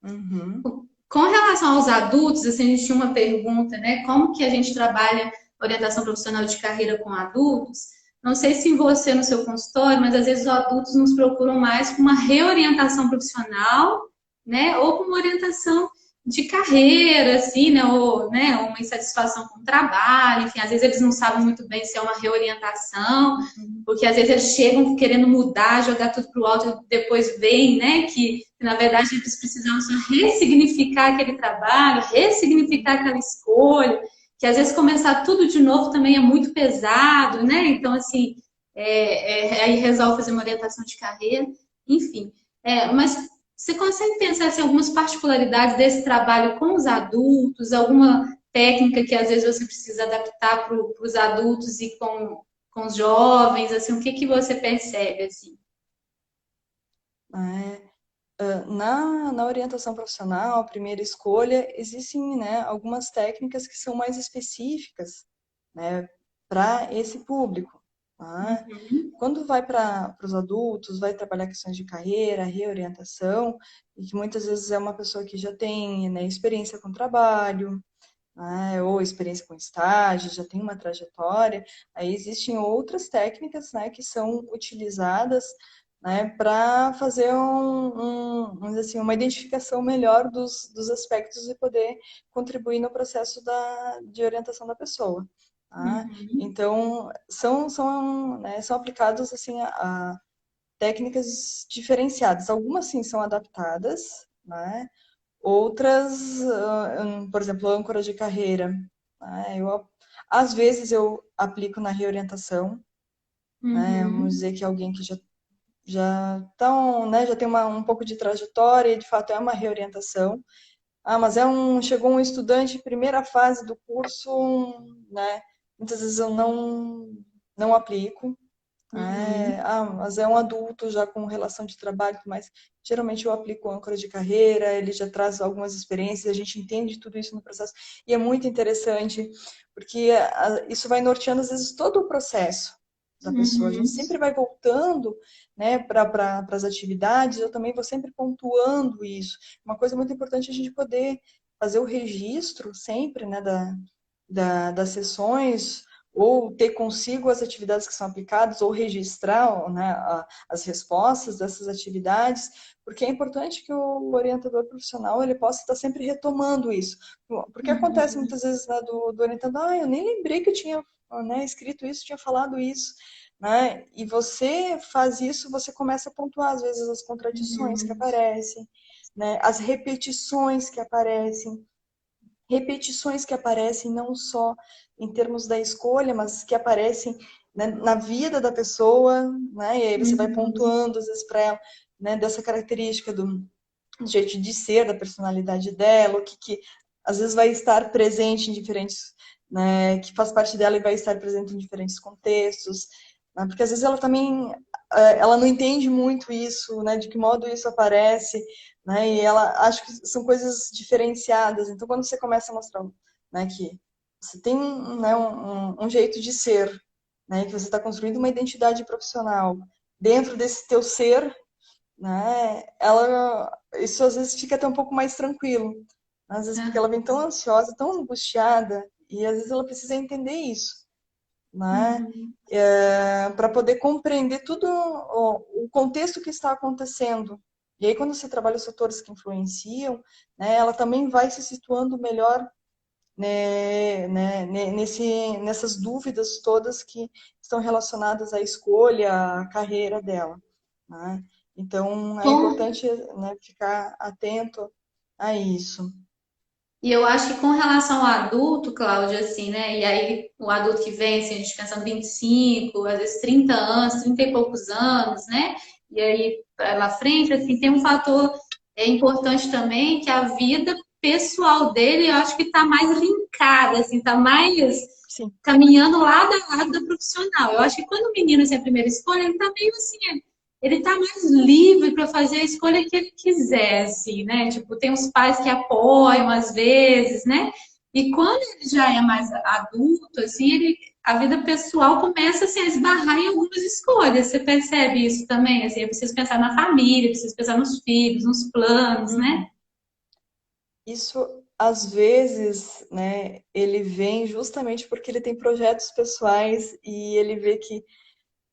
Uhum. Com relação aos adultos, assim, a gente tinha uma pergunta, né? Como que a gente trabalha orientação profissional de carreira com adultos? Não sei se você no seu consultório, mas às vezes os adultos nos procuram mais com uma reorientação profissional, né? Ou com uma orientação de carreira, assim, né? Ou né? Uma insatisfação com o trabalho, enfim, às vezes eles não sabem muito bem se é uma reorientação, Uhum. porque às vezes eles chegam querendo mudar, jogar tudo para o alto e depois veem, né, que na verdade eles precisam só ressignificar aquele trabalho, ressignificar aquela escolha, que às vezes começar tudo de novo também é muito pesado, né? Então, assim, aí resolve fazer uma orientação de carreira, enfim. Mas você consegue pensar assim, algumas particularidades desse trabalho com os adultos, alguma técnica que às vezes você precisa adaptar para os adultos e com os jovens, assim, o que que você percebe, assim? É, na orientação profissional, primeira escolha, existem, né, algumas técnicas que são mais específicas, né, para esse público. Tá? Uhum, Quando vai para os adultos, vai trabalhar questões de carreira, reorientação, e que muitas vezes é uma pessoa que já tem, né, experiência com trabalho, né, ou experiência com estágio, já tem uma trajetória, aí existem outras técnicas, né, que são utilizadas, né, para fazer vamos dizer assim, uma identificação melhor dos aspectos e poder contribuir no processo de orientação da pessoa. Tá? uhum, Então, né, são aplicados assim, a técnicas diferenciadas. Algumas, sim, são adaptadas, né? Outras, por exemplo, âncora de carreira, né? Às vezes eu aplico na reorientação, né? Vamos uhum, dizer que alguém que já tem um pouco de trajetória e de fato é uma reorientação. Ah, mas chegou um estudante primeira fase do curso, né? Muitas vezes eu não aplico. uhum, Mas é um adulto já com relação de trabalho, mas geralmente eu aplico âncora de carreira, ele já traz algumas experiências, a gente entende tudo isso no processo, e é muito interessante, porque isso vai norteando, às vezes, todo o processo da pessoa. A gente uhum, sempre vai voltando, né, para as atividades, eu também vou sempre pontuando isso. Uma coisa muito importante é a gente poder fazer o registro sempre, né, das sessões, ou ter consigo as atividades que são aplicadas, ou registrar, né, as respostas dessas atividades, porque é importante que o orientador profissional ele possa estar sempre retomando isso. Porque acontece uhum, muitas vezes, né, do orientador, eu nem lembrei que eu tinha, né, escrito isso, tinha falado isso. Né? E você faz isso, você começa a pontuar, às vezes, as contradições que uhum, aparecem, né? As repetições que aparecem, não só em termos da escolha, mas que aparecem, né, na vida da pessoa, né? E aí você vai uhum, pontuando, às vezes, para ela, né, dessa característica do jeito de ser, da personalidade dela, que às vezes vai estar presente em diferentes, né, que faz parte dela e vai estar presente em diferentes contextos, né? Porque às vezes ela também ela não entende muito isso, né, de que modo isso aparece, né, e ela acha que são coisas diferenciadas. Então, quando você começa a mostrar, né, que você tem, né, um jeito de ser, né, que você está construindo uma identidade profissional dentro desse teu ser, né, isso às vezes fica até um pouco mais tranquilo, às vezes porque ela vem tão ansiosa, tão angustiada, e às vezes ela precisa entender isso, né? Uhum. Para poder compreender tudo o contexto que está acontecendo. E aí, quando você trabalha os fatores que influenciam, né, ela também vai se situando melhor, nessas dúvidas todas que estão relacionadas à escolha, à carreira dela, né? Então, é Com importante, né, ficar atento a isso. E eu acho que com relação ao adulto, Cláudia, assim, né? E aí o adulto que vem, assim, a gente pensa em 25, às vezes 30 anos, 30 e poucos anos, né? E aí lá frente, assim, tem um fator importante também, que a vida pessoal dele, eu acho que está mais linkada, assim, está mais Sim. caminhando lado a lado da profissional. Eu acho que quando o menino assim, é a primeira escolha, ele está meio assim, ele tá mais livre para fazer a escolha que ele quiser, assim, né? Tipo, tem os pais que apoiam às vezes, né? E quando ele já é mais adulto, assim, a vida pessoal começa assim, a esbarrar em algumas escolhas. Você percebe isso também? Assim, eu preciso pensar na família, preciso pensar nos filhos, nos planos, né? Uhum. Isso, às vezes, né, ele vem justamente porque ele tem projetos pessoais e ele vê que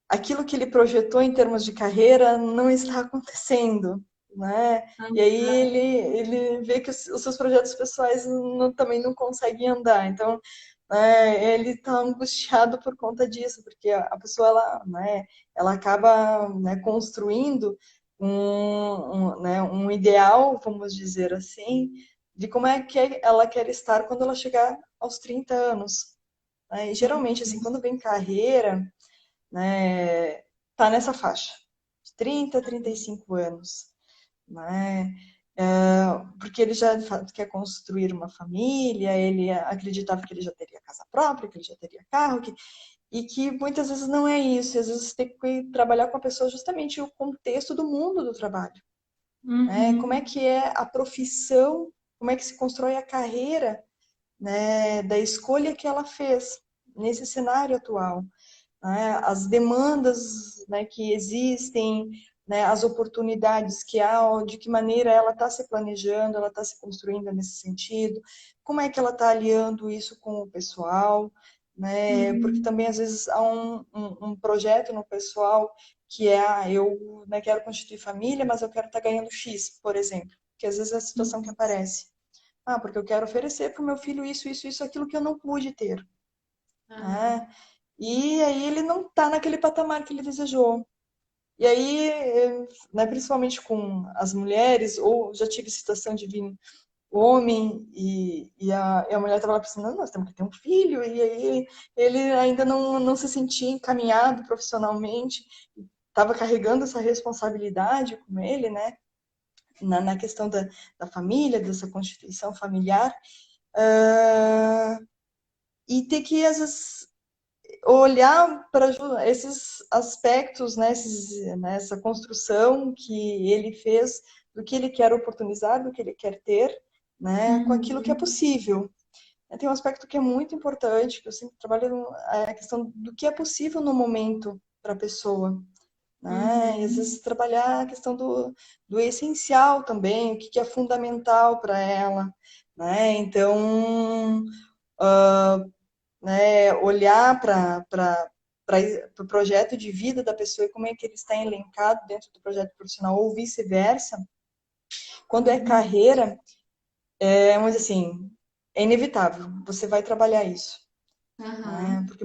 aquilo que ele projetou em termos de carreira não está acontecendo, né? E aí ele vê que os seus projetos pessoais também não conseguem andar. Então, ele está angustiado por conta disso, porque a pessoa, ela acaba, né, construindo um ideal, vamos dizer assim, de como é que ela quer estar quando ela chegar aos 30 anos, né? E geralmente, assim, quando vem carreira, né, tá nessa faixa, de 30 a 35 anos, né? Porque ele já quer construir uma família, ele acreditava que ele já teria casa própria, que ele já teria carro, e que muitas vezes não é isso, e às vezes tem que trabalhar com a pessoa justamente o contexto do mundo do trabalho, né? Como é Uhum. que é a profissão, como é que se constrói a carreira, né, da escolha que ela fez nesse cenário atual, né, as demandas, né, que existem, né, as oportunidades que há, de que maneira ela está se planejando, ela está se construindo nesse sentido, como é que ela está aliando isso com o pessoal, né, porque Uhum. também às vezes há um projeto no pessoal que é, eu, né, quero constituir família, mas eu quero estar ganhando X, por exemplo, que às vezes é a situação que aparece. Ah, porque eu quero oferecer para o meu filho isso, aquilo que eu não pude ter, Aham. né? E aí ele não está naquele patamar que ele desejou. E aí, né, principalmente com as mulheres, ou já tive situação de vir o homem e a mulher estava lá pensando, não, nós temos que ter um filho, e aí ele ainda não se sentia encaminhado profissionalmente, estava carregando essa responsabilidade com ele, né, na questão da família, dessa constituição familiar, e ter que, às vezes, olhar para esses aspectos, né, essa construção que ele fez, do que ele quer oportunizar, do que ele quer ter, né, com aquilo que é Uhum. possível. Tem um aspecto que é muito importante, que eu sempre trabalho, é a questão do que é possível no momento para a pessoa, né, e às Uhum. vezes trabalhar a questão do essencial também, o que é fundamental para ela, né, então, né, olhar para o projeto de vida da pessoa e como é que ele está elencado dentro do projeto profissional ou vice-versa. Quando é Uhum. carreira, vamos dizer assim, é inevitável, você vai trabalhar isso, né? Aham. Porque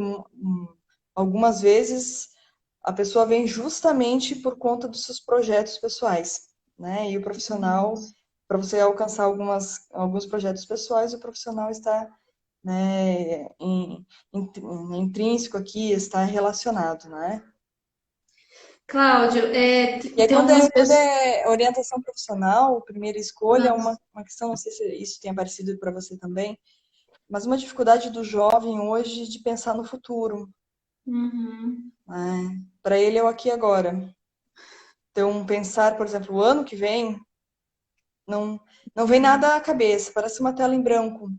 algumas vezes a pessoa vem justamente por conta dos seus projetos pessoais, né? E o profissional, para você alcançar alguns projetos pessoais, o profissional está, né, intrínseco aqui, está relacionado, né? Cláudio, E aí, tem quando algumas quando pessoas. é orientação profissional, primeira escolha, é uma questão, não sei se isso tem aparecido para você também, mas uma dificuldade do jovem hoje de pensar no futuro, Uhum. né? Para ele é o aqui e agora. Então, pensar, por exemplo, o ano que vem, não, não vem nada à cabeça, parece uma tela em branco,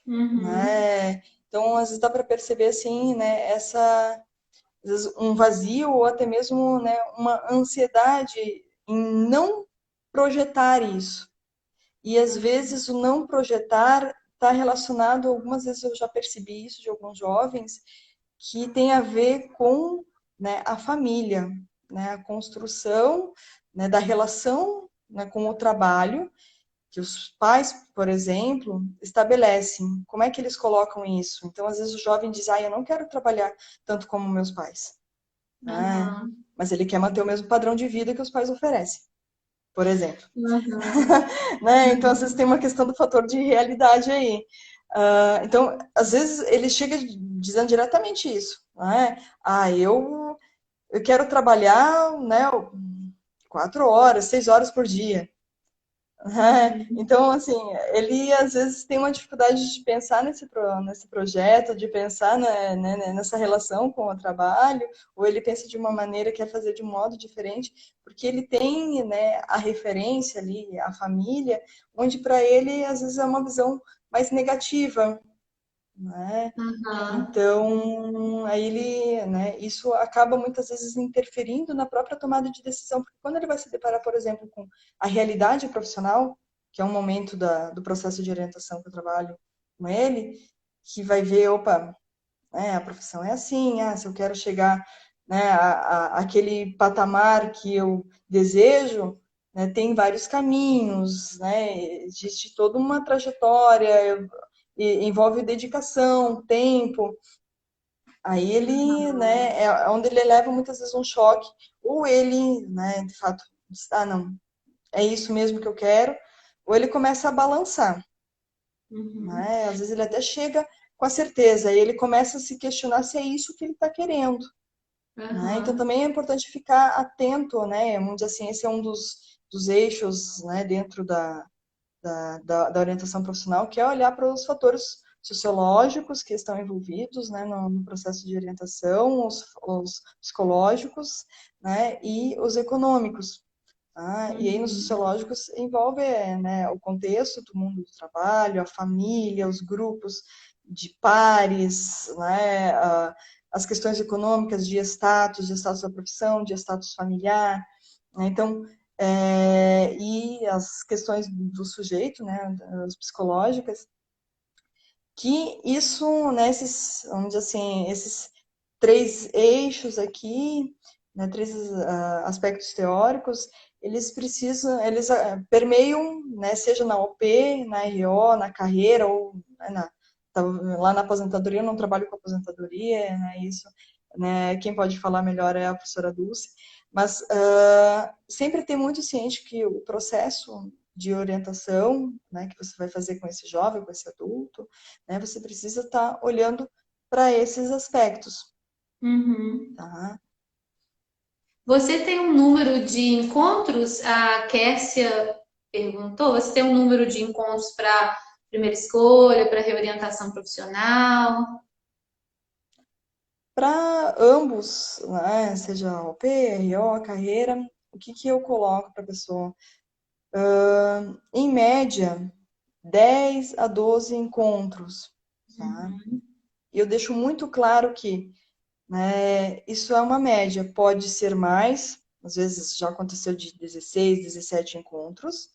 Uhum. né? Então, às vezes dá para perceber assim, né, às vezes um vazio ou até mesmo, né, uma ansiedade em não projetar isso. E às vezes o não projetar está relacionado, algumas vezes eu já percebi isso de alguns jovens, que tem a ver com, né, a família, né, a construção, né, da relação, né, com o trabalho, que os pais, por exemplo, estabelecem. Como é que eles colocam isso? Então, às vezes o jovem diz, eu não quero trabalhar tanto como meus pais, né? Aham. Mas ele quer manter o mesmo padrão de vida que os pais oferecem, por exemplo. Aham. Né? Então, às vezes Aham. tem uma questão do fator de realidade aí. Então, às vezes ele chega dizendo diretamente isso, né? Eu quero trabalhar, né, 4 horas, 6 horas por dia. Uhum. Então, assim, ele às vezes tem uma dificuldade de pensar nesse projeto, de pensar, nessa relação com o trabalho, ou ele pensa de uma maneira, quer fazer de um modo diferente, porque ele tem, né, a referência ali, a família, onde para ele às vezes é uma visão mais negativa, né? Aham. Então, aí ele, né, isso acaba muitas vezes interferindo na própria tomada de decisão, porque quando ele vai se deparar, por exemplo, com a realidade profissional, que é um momento do processo de orientação que eu trabalho com ele, que vai ver, opa, né, a profissão é assim, se eu quero chegar, né, aquele patamar que eu desejo, né, tem vários caminhos, né, existe toda uma trajetória, envolve dedicação, tempo. Aí ele, né, é onde ele leva muitas vezes um choque, ou ele, né, de fato, diz, não, é isso mesmo que eu quero, ou ele começa a balançar, Uhum. né? Às vezes ele até chega com a certeza, aí ele começa a se questionar se é isso que ele está querendo, né? Então Aham. também é importante ficar atento, né? Vamos dizer assim, esse é um dos eixos, né, dentro da orientação profissional, que é olhar para os fatores sociológicos que estão envolvidos, né, no processo de orientação, os psicológicos, né, e os econômicos. Tá? E aí nos Uhum. sociológicos envolve, né, o contexto do mundo do trabalho, a família, os grupos de pares, né, as questões econômicas de status da profissão, de status familiar, né? Então, e as questões do sujeito, né, as psicológicas, que isso, né, vamos dizer assim, esses três eixos aqui, né, três aspectos teóricos, eles permeiam, né, seja na OP, na RO, na carreira, ou né, lá na aposentadoria, eu não trabalho com aposentadoria, né, isso, né, quem pode falar melhor é a professora Dulce, mas sempre tem muito ciente que o processo de orientação, né, que você vai fazer com esse jovem, com esse adulto, né, você precisa estar olhando para esses aspectos, Uhum. tá? Você tem um número de encontros? A Kércia perguntou. Você tem um número de encontros para primeira escolha, para reorientação profissional? Para ambos, né, seja o PRO, a carreira, o que que eu coloco para a pessoa? Em média, 10 a 12 encontros, tá? Uhum. E eu deixo muito claro que, né, isso é uma média, pode ser mais, às vezes já aconteceu de 16, 17 encontros,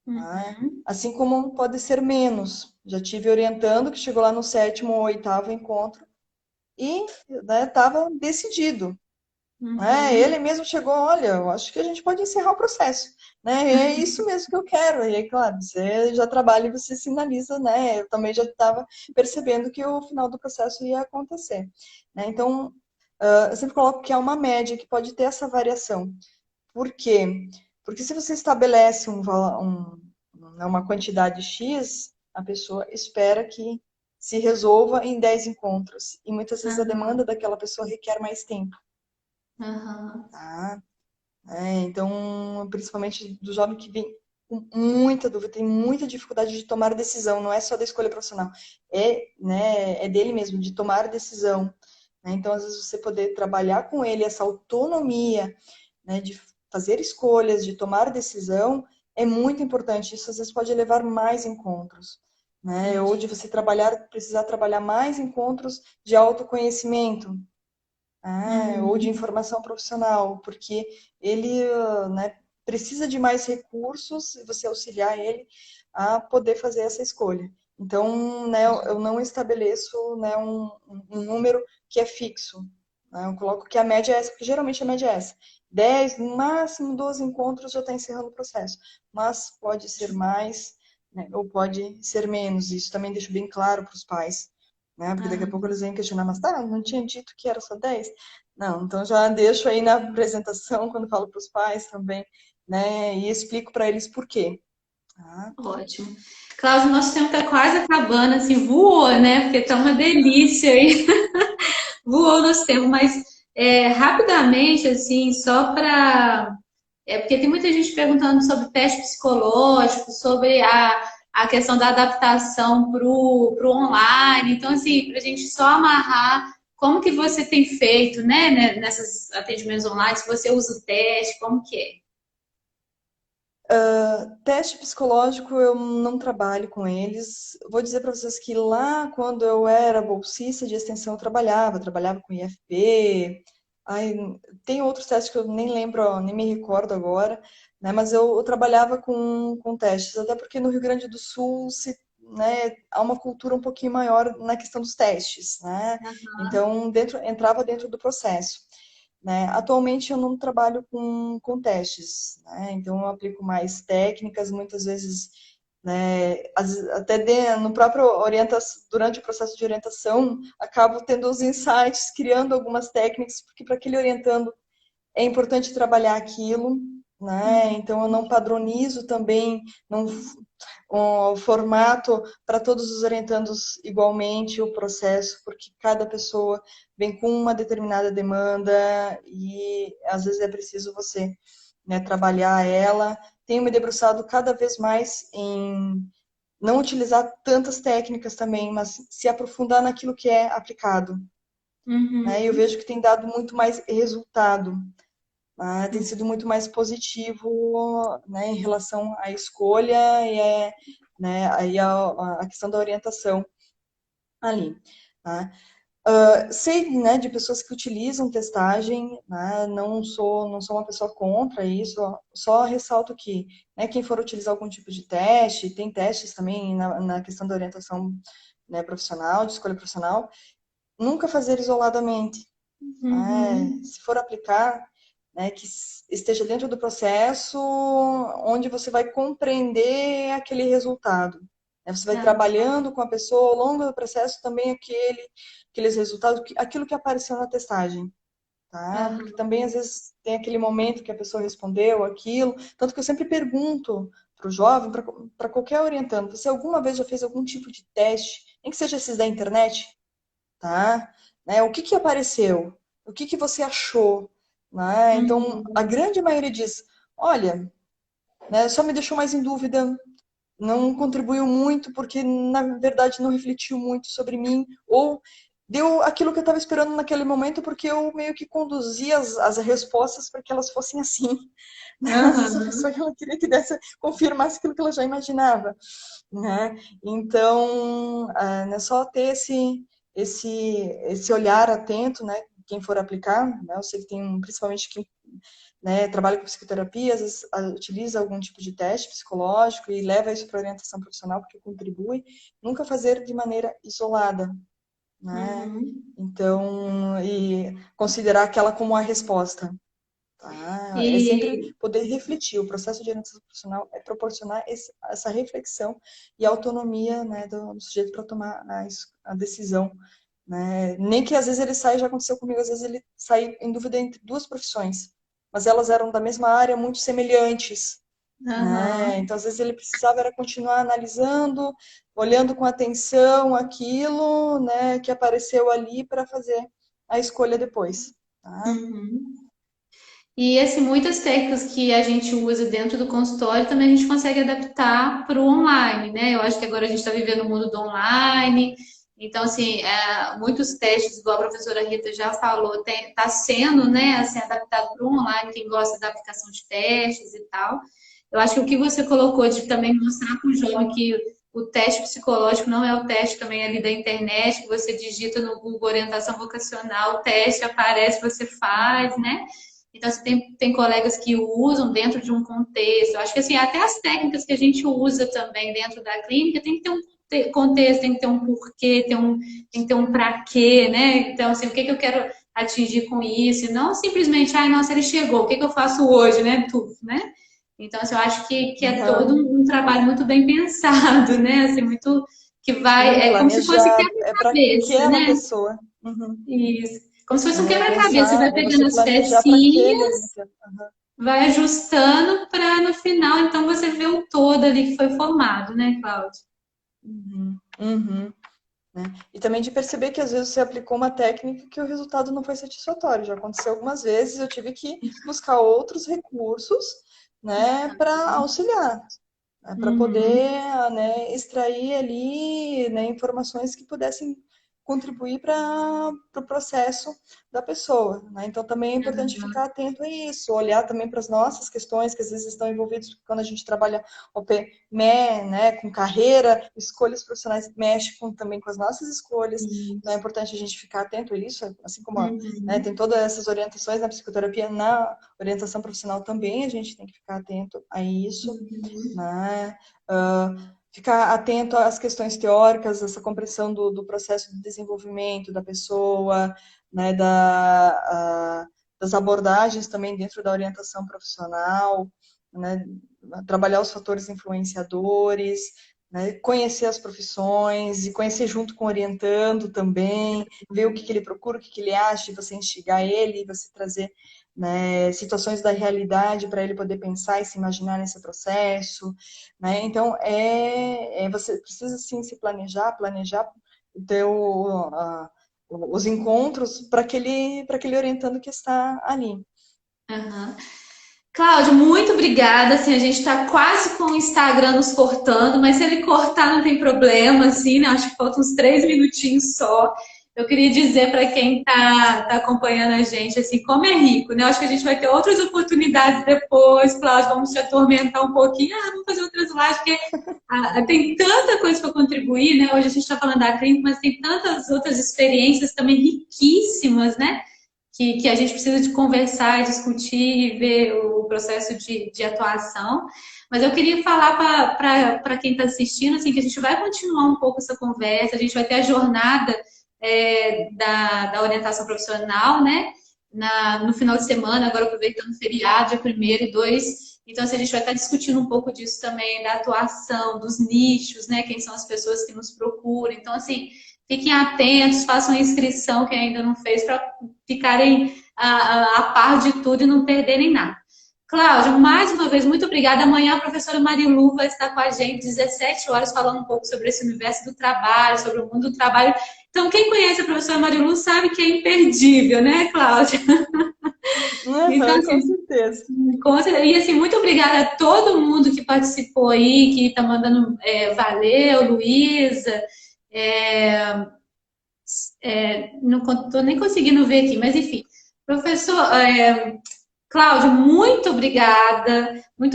tá? Uhum. Assim como pode ser menos. Já tive orientando que chegou lá no sétimo ou oitavo encontro e estava decidido. Né? Ele Uhum. mesmo chegou, olha, eu acho que a gente pode encerrar o processo. Né? É isso mesmo que eu quero. E aí, claro, você já trabalha e você sinaliza, né? Eu também já estava percebendo que o final do processo ia acontecer. Né? Então, eu sempre coloco que é uma média que pode ter essa variação. Por quê? Porque se você estabelece uma quantidade X, a pessoa espera que se resolva em 10 encontros. E muitas vezes a demanda Aham. daquela pessoa requer mais tempo. Aham. Tá? Então, principalmente do jovem que vem com muita dúvida, tem muita dificuldade de tomar decisão, não é só da escolha profissional, é dele mesmo, de tomar decisão. Né? Então, às vezes, você poder trabalhar com ele essa autonomia, né, de fazer escolhas, de tomar decisão, é muito importante. Isso, às vezes, pode levar mais encontros. Né? Ou de Entendi. você precisar trabalhar mais encontros de autoconhecimento, ou de Uhum. informação profissional, porque ele, né, precisa de mais recursos e você auxiliar ele a poder fazer essa escolha. Então, né, eu não estabeleço, né, um número que é fixo. Né? Eu coloco que a média é essa, porque geralmente a média é essa. 10, no máximo 12 encontros já está encerrando o processo. Mas pode ser mais, né, ou pode ser menos. Isso também deixo bem claro para os pais. Né? Porque daqui a pouco eles vêm questionar, mas tá, não tinha dito que era só 10? Não, então já deixo aí na apresentação, quando falo para os pais também, né, e explico para eles por quê. Tá? Ótimo. Cláudio, nosso tempo está quase acabando, assim, voou, né? Porque tá uma delícia aí. Voou nosso tempo, mas rapidamente, assim, só para. Porque tem muita gente perguntando sobre teste psicológico, sobre a questão da adaptação para o online. Então, assim, para a gente só amarrar como que você tem feito, né, nesses atendimentos online, se você usa o teste, como que é? Teste psicológico eu não trabalho com eles. Vou dizer para vocês que lá, quando eu era bolsista de extensão, eu trabalhava com IFP. Aí, tem outros testes que eu nem lembro, ó, nem me recordo agora, né? Mas eu trabalhava com testes, até porque no Rio Grande do Sul né, há uma cultura um pouquinho maior na questão dos testes, né? Então, entrava dentro do processo. Né? Atualmente eu não trabalho com testes, né? Então eu aplico mais técnicas, muitas vezes, né, até no próprio durante o processo de orientação, acabo tendo os insights, criando algumas técnicas, porque para aquele orientando é importante trabalhar aquilo, né? Então eu não padronizo também, não o formato para todos os orientandos igualmente o processo, porque cada pessoa vem com uma determinada demanda e às vezes é preciso você, né, trabalhar ela. Tenho me debruçado cada vez mais em não utilizar tantas técnicas também, mas se aprofundar naquilo que é aplicado. Né? E eu Uhum. vejo que tem dado muito mais resultado. Tem sido muito mais positivo, né, em relação à escolha e né, aí a questão da orientação ali. Tá? Sei, né, de pessoas que utilizam testagem, né, não sou uma pessoa contra isso, só ressalto que, né, quem for utilizar algum tipo de teste, tem testes também na questão da orientação, né, profissional, de escolha profissional, nunca fazer isoladamente. Uhum. Se for aplicar, né, que esteja dentro do processo onde você vai compreender aquele resultado. Né? Você vai Tá. trabalhando com a pessoa ao longo do processo também aqueles resultados, aquilo que apareceu na testagem. Tá? Porque Aham. também às vezes tem aquele momento que a pessoa respondeu aquilo, tanto que eu sempre pergunto para o jovem, para qualquer orientando, você alguma vez já fez algum tipo de teste, nem que seja esses da internet? Tá? Né? O que que apareceu? O que que você achou? Né? Então, a Uhum. grande maioria diz, olha, né, só me deixou mais em dúvida, não contribuiu muito porque, na verdade, não refletiu muito sobre mim, ou deu aquilo que eu estava esperando naquele momento porque eu meio que conduzi as respostas para que elas fossem assim. Mas a Aham. pessoa ela queria que confirmasse aquilo que ela já imaginava. Né? Então, é só ter esse olhar atento, né? Quem for aplicar, né? Eu sei que tem principalmente quem, né, trabalha com psicoterapia, às vezes utiliza algum tipo de teste psicológico e leva isso para orientação profissional porque contribui, nunca fazer de maneira isolada, né? Uhum. Então, e considerar aquela como a resposta. Tá? É sempre E, poder refletir. O processo de orientação profissional é proporcionar essa reflexão e autonomia, né, do sujeito para tomar a decisão. Né? Nem que às vezes ele saia, já aconteceu comigo, às vezes ele sai em dúvida entre duas profissões, mas elas eram da mesma área, muito semelhantes. Né? aham. Então, às vezes ele precisava era continuar analisando, olhando com atenção aquilo, né, que apareceu ali para fazer a escolha depois. Tá? Uhum. E assim, muitas técnicas que a gente usa dentro do consultório também a gente consegue adaptar para o online, né? Eu acho que agora a gente está vivendo o mundo do online, então assim, muitos testes, igual a professora Rita já falou, está sendo, né, assim, adaptado para o online, quem gosta da aplicação de testes e tal. Eu acho que o que você colocou de também mostrar para o jovem que o teste psicológico não é o teste também ali da internet, que você digita no Google orientação vocacional, o teste aparece, você faz, né? Então, você tem colegas que usam dentro de um contexto. Eu acho que assim, até as técnicas que a gente usa também dentro da clínica tem que ter um contexto, tem que ter um porquê, tem que ter um para quê, né? Então, assim, o que eu quero atingir com isso? E não simplesmente, ai, nossa, ele chegou, o que eu faço hoje, né? Tudo, né? Então, assim, eu acho que é todo Uhum. um trabalho muito bem pensado, né? Assim, muito que vai, é como se fosse Planejar é para quebra-cabeça, aquela né? pessoa. Uhum. Isso. Como se fosse um É quebra-cabeça, você pensar, vai é você pegando as planejar para aquele pecinhas, orientador. Uhum. vai ajustando para no final, então você vê o todo ali que foi formado, né, Cláudia? Uhum. Uhum. Né? E também de perceber que às vezes você aplicou uma técnica que o resultado não foi satisfatório. Já aconteceu algumas vezes, eu tive que buscar outros recursos, né, para auxiliar, né, para Uhum. poder, né, extrair ali, né, informações que pudessem contribuir para o processo da pessoa, né? Então também é importante ficar atento a isso, olhar também para as nossas questões que às vezes estão envolvidas, porque quando a gente trabalha né, com carreira, escolhas profissionais, mexe também com as nossas escolhas, né? É Isso. importante a gente ficar atento a isso, assim como, né, Uhum. tem todas essas orientações na psicoterapia, na orientação profissional também a gente tem que ficar atento a isso, Uhum. né? Ficar atento às questões teóricas, essa compreensão do processo de desenvolvimento da pessoa, né, das abordagens também dentro da orientação profissional, né, trabalhar os fatores influenciadores, né, conhecer as profissões e conhecer junto com o orientando também, ver o que ele procura, o que ele acha, e você instigar ele, você trazer, né, situações da realidade para ele poder pensar e se imaginar nesse processo, né? Então, você precisa sim se planejar ter os encontros para aquele orientando que está ali. Uhum. Cláudio, muito obrigada. Assim, a gente está quase com o Instagram nos cortando, mas se ele cortar não tem problema, assim, né? Acho que faltam uns 3 minutinhos só. Eu queria dizer para quem está acompanhando a gente, assim, como é rico, né? Eu acho que a gente vai ter outras oportunidades depois, Cláudio, vamos te atormentar um pouquinho. Ah, vamos fazer outras lives, porque tem tanta coisa para contribuir, né? Hoje a gente está falando da clínica, mas tem tantas outras experiências também riquíssimas, né? Que a gente precisa de conversar, discutir e ver o processo de atuação. Mas eu queria falar para quem está assistindo assim, que a gente vai continuar um pouco essa conversa, a gente vai ter a jornada da orientação profissional, né? No final de semana, agora aproveitando o feriado, dia 1º e 2. Então, assim, a gente vai estar discutindo um pouco disso também, da atuação, dos nichos, né? Quem são as pessoas que nos procuram. Então, assim, fiquem atentos, façam a inscrição, quem ainda não fez, para ficarem a par de tudo e não perderem nada. Cláudio, mais uma vez, muito obrigada. Amanhã a professora Marilu vai estar com a gente, 17 horas, falando um pouco sobre esse universo do trabalho, sobre o mundo do trabalho. Então, quem conhece a professora Marilu sabe que é imperdível, né, Cláudia? Então, Uhum, com assim, certeza. e assim, muito obrigada a todo mundo que participou aí, que está mandando valeu, Luísa. Não estou nem conseguindo ver aqui, mas enfim. Professor, Cláudio, muito obrigada por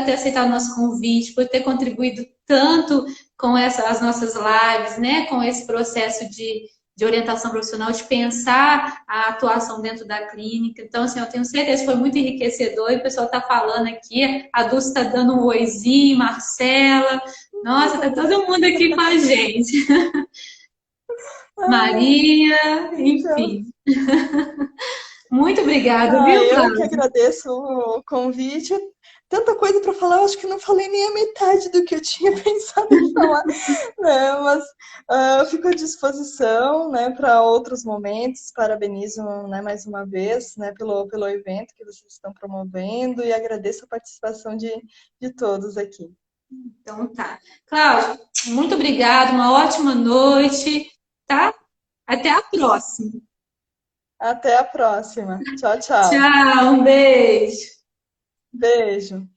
ter aceitado o nosso convite, por ter contribuído tanto com as nossas lives, né, com esse processo de orientação profissional, de pensar a atuação dentro da clínica. Então, assim, eu tenho certeza que foi muito enriquecedor, e o pessoal está falando aqui, a Dulce está dando um oizinho, Marcela, nossa, está todo mundo aqui com a gente. Ah, Maria, então, enfim. Muito obrigada, viu, eu que Cláudia? agradeço o convite. Tanta coisa para falar, eu acho que não falei nem a metade do que eu tinha pensado em falar, né? Mas eu fico à disposição, né, para outros momentos. Parabenizo, né, mais uma vez, né, pelo evento que vocês estão promovendo e agradeço a participação de todos aqui. Então tá. Cláudia, muito obrigada, uma ótima noite, tá? Até a próxima. Até a próxima. Tchau, tchau. Tchau, um beijo. Beijo.